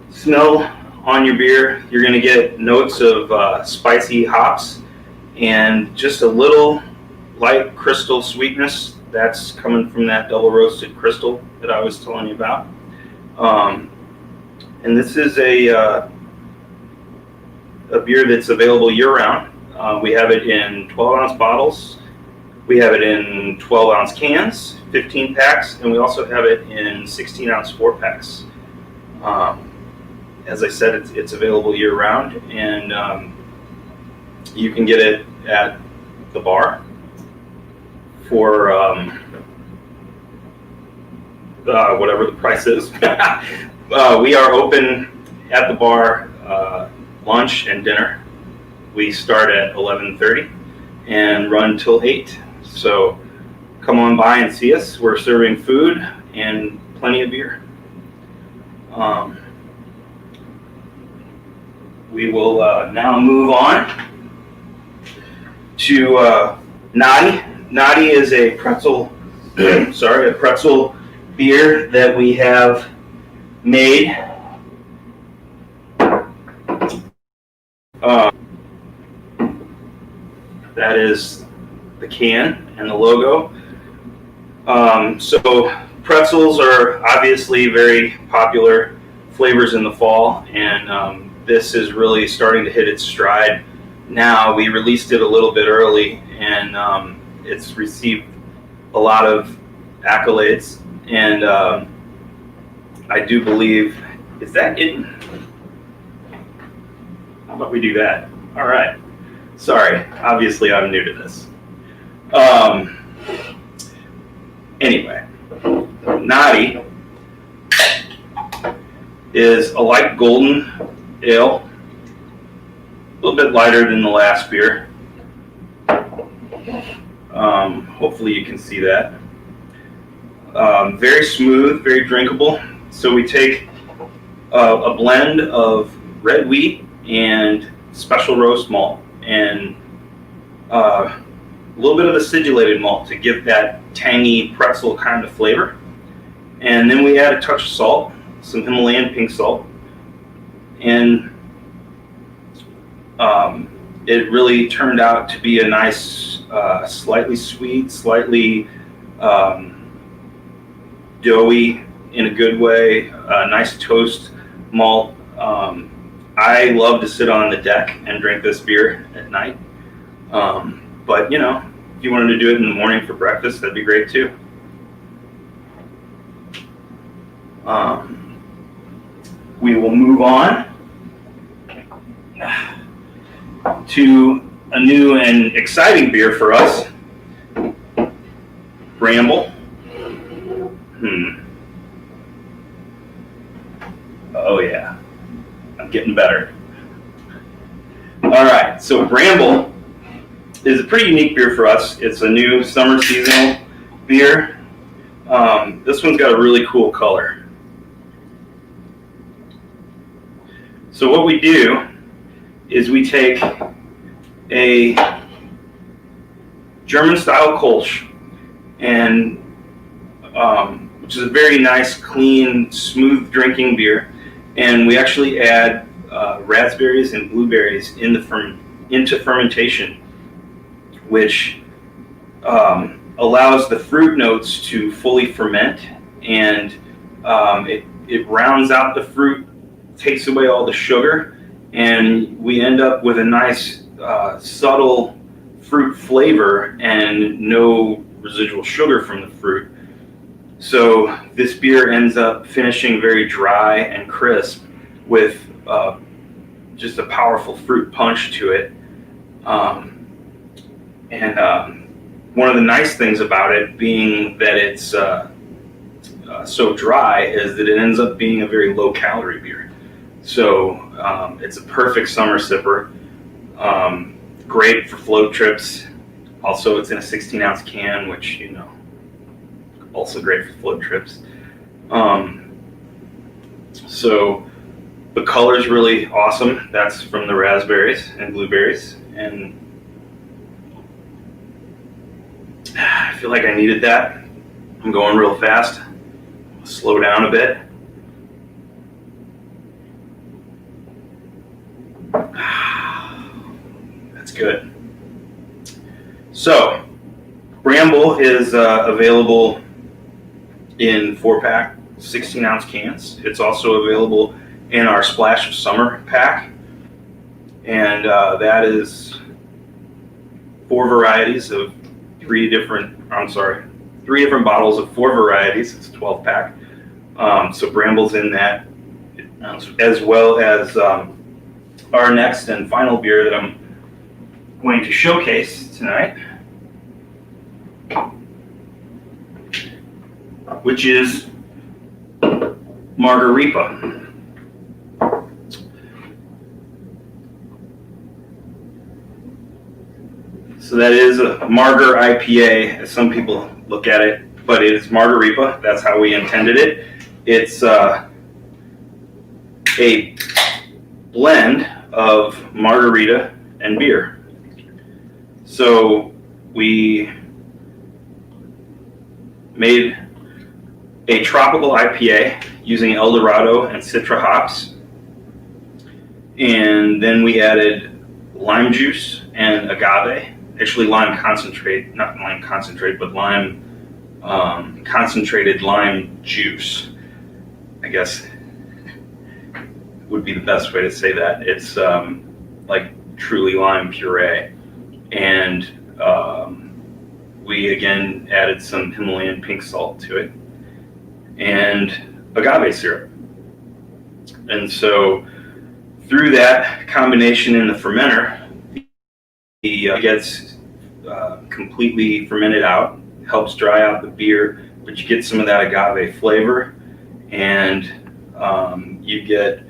smell on your beer, you're going to get notes of spicy hops and just a little light crystal sweetness that's coming from that double roasted crystal that I was telling you about. And this is a beer that's available year-round. We have it in 12-ounce bottles. We have it in 12-ounce cans, 15 packs, and we also have it in 16-ounce 4-packs. As I said, it's available year-round, and you can get it at the bar for whatever the price is. We are open at the bar lunch and dinner. We start at 11:30 and run till 8. So come on by and see us. We're serving food and plenty of beer. We will now move on to Naughty. Naughty is a pretzel, a pretzel beer that we have made. That is the can and the logo. So pretzels are obviously very popular flavors in the fall, and this is really starting to hit its stride now. We released it a little bit early, and it's received a lot of accolades, and I do believe, is that it? How about we do that? All right. Sorry, obviously I'm new to this. Anyway, Naughty is a light golden ale, a little bit lighter than the last beer. Hopefully you can see that. Very smooth, very drinkable. So we take a blend of red wheat and special roast malt, and a little bit of acidulated malt to give that tangy pretzel kind of flavor. And then we add a touch of salt, some Himalayan pink salt, and it really turned out to be a nice, slightly sweet, slightly doughy in a good way, nice toast malt. I love to sit on the deck and drink this beer at night. But, you know, if you wanted to do it in the morning for breakfast, that'd be great too. We will move on to a new and exciting beer for us, Bramble. Oh yeah, I'm getting better. All right, so Bramble is a pretty unique beer for us. It's a new summer seasonal beer. This one's got a really cool color. So what we do is we take a German-style Kolsch, and which is a very nice, clean, smooth drinking beer, and we actually add raspberries and blueberries into fermentation, which allows the fruit notes to fully ferment, and it rounds out the fruit, takes away all the sugar, and we end up with a nice subtle fruit flavor and no residual sugar from the fruit. So this beer ends up finishing very dry and crisp with just a powerful fruit punch to it. One of the nice things about it, being that it's so dry, is that it ends up being a very low calorie beer. So it's a perfect summer sipper. Great for float trips. Also, it's in a 16-ounce can, which, you know, also great for float trips. So the color's really awesome. That's from the raspberries and blueberries, and I feel like I needed that. I'm going real fast. I'll slow down a bit. That's good. So, Bramble is available in 4-pack, 16-ounce cans. It's also available in our Splash of Summer pack, and that is 4 varieties of 3 different bottles of 4 varieties. It's a 12-pack. So Bramble's in that, as well as our next and final beer that I'm going to showcase tonight, which is Margarita. So that is a Margar IPA, as some people look at it, but it is Margarita. That's how we intended it. It's a blend of margarita and beer. So we made a tropical IPA using El Dorado and Citra hops, and then we added lime juice and agave. Actually, lime concentrate, not lime concentrate, but lime concentrated lime juice, I guess would be the best way to say that. It's like truly lime puree. And we again added some Himalayan pink salt to it and agave syrup. And so through that combination in the fermenter, it gets completely fermented out, helps dry out the beer, but you get some of that agave flavor, and you get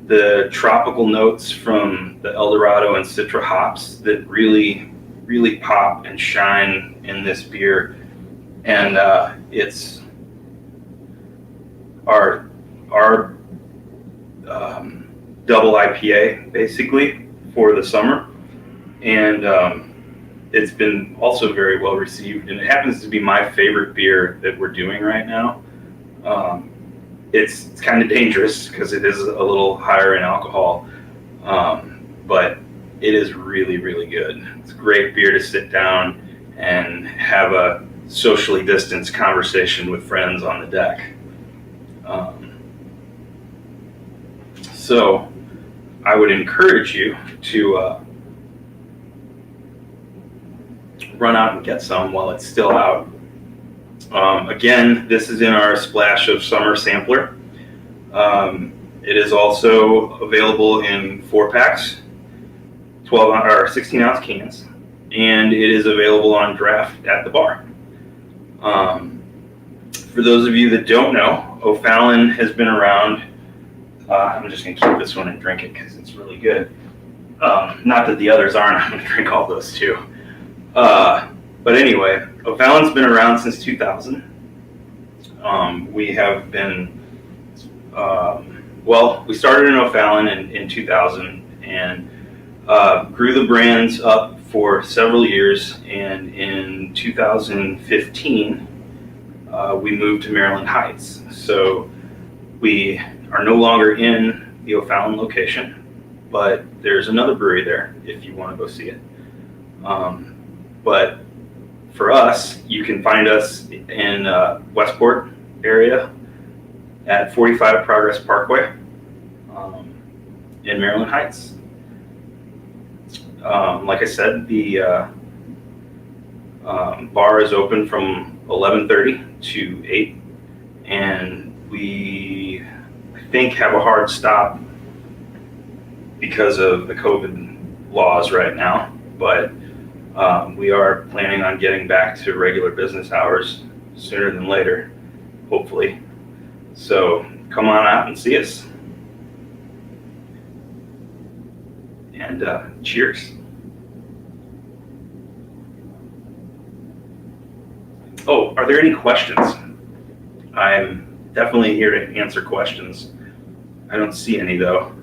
the tropical notes from the El Dorado and Citra hops that really, really pop and shine in this beer. And it's our double IPA basically for the summer, and it's been also very well received, and it happens to be my favorite beer that we're doing right now. It's kind of dangerous because it is a little higher in alcohol, but it is really, really good. It's a great beer to sit down and have a socially distanced conversation with friends on the deck. So I would encourage you to run out and get some while it's still out. Again, this is in our Splash of Summer sampler. It is also available in 4-packs, 12 or 16-ounce cans, and it is available on draft at the bar. For those of you that don't know, O'Fallon has been around. I'm just going to keep this one and drink it because it's really good. Not that the others aren't. I'm going to drink all those too. But anyway, O'Fallon's been around since 2000. We have been, we started in O'Fallon in 2000 and grew the brands up for several years. And in 2015, we moved to Maryland Heights. So we are no longer in the O'Fallon location, but there's another brewery there if you want to go see it. But for us, you can find us in Westport area at 45 Progress Parkway in Maryland Heights. Like I said, the bar is open from 11:30 to 8, and we, I think, have a hard stop because of the COVID laws right now, but we are planning on getting back to regular business hours sooner than later, hopefully. So come on out and see us. And cheers. Oh, are there any questions? I'm definitely here to answer questions. I don't see any though.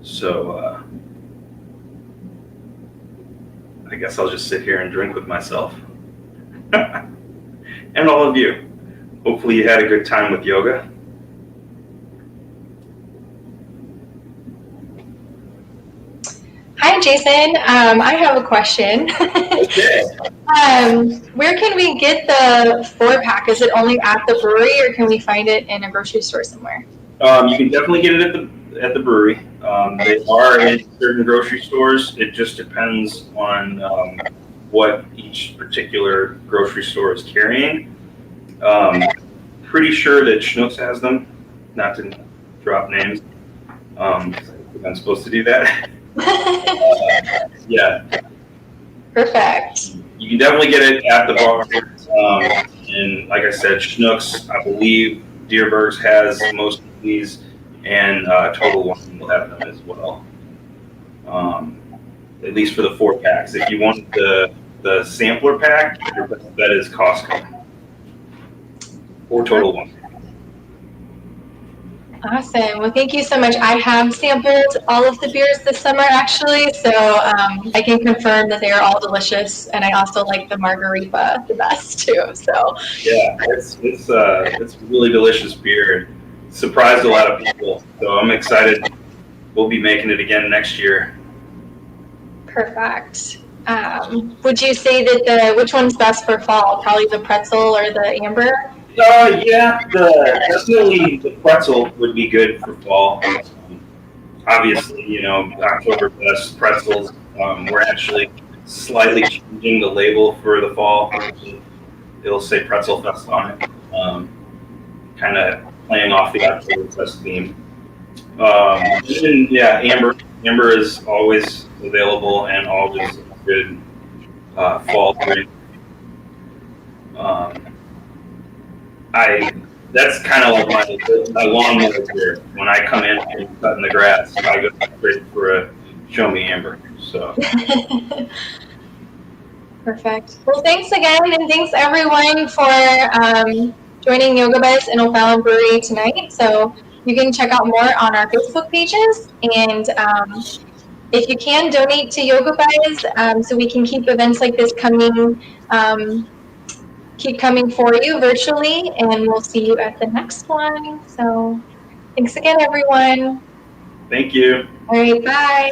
So I guess I'll just sit here and drink with myself. And all of you. Hopefully you had a good time with yoga. Hi, Jason. I have a question. Okay. Where can we get the 4-pack? Is it only at the brewery, or can we find it in a grocery store somewhere? You can definitely get it at the brewery. They are in certain grocery stores. It just depends on what each particular grocery store is carrying. Pretty sure that Schnucks has them. Not to drop names. I'm supposed to do that. Yeah. Perfect. You can definitely get it at the bar. And like I said, Schnucks, I believe Deerberg's has most of these, and Total Wine will have them as well. At least for the 4-packs. If you want the sampler pack, your best bet is Costco or Total Wine. Awesome. Well, thank you so much. I have sampled all of the beers this summer, actually, so I can confirm that they are all delicious, and I also like the margarita the best too. So yeah, it's really delicious beer. It surprised a lot of people, so I'm excited. We'll be making it again next year. Perfect. Would you say that which one's best for fall? Probably the pretzel or the amber? Yeah, definitely the pretzel would be good for fall. Obviously, Oktoberfest pretzels. We're actually slightly changing the label for the fall. It'll say Pretzel Fest on it, kind of playing off the Oktoberfest theme. And yeah, amber is always available and always a good fall drink. That's kind of like my lawnmower here. When I come in and cutting the grass, I go straight for a Show Me Amber. So. Perfect. Well, thanks again, and thanks everyone for joining Yoga Buzz and O'Fallon Brewery tonight. So you can check out more on our Facebook pages, and if you can, donate to Yoga Buzz so we can keep events like this coming. Keep coming for you virtually, and we'll see you at the next one. So thanks again, everyone. Thank you. All right, bye.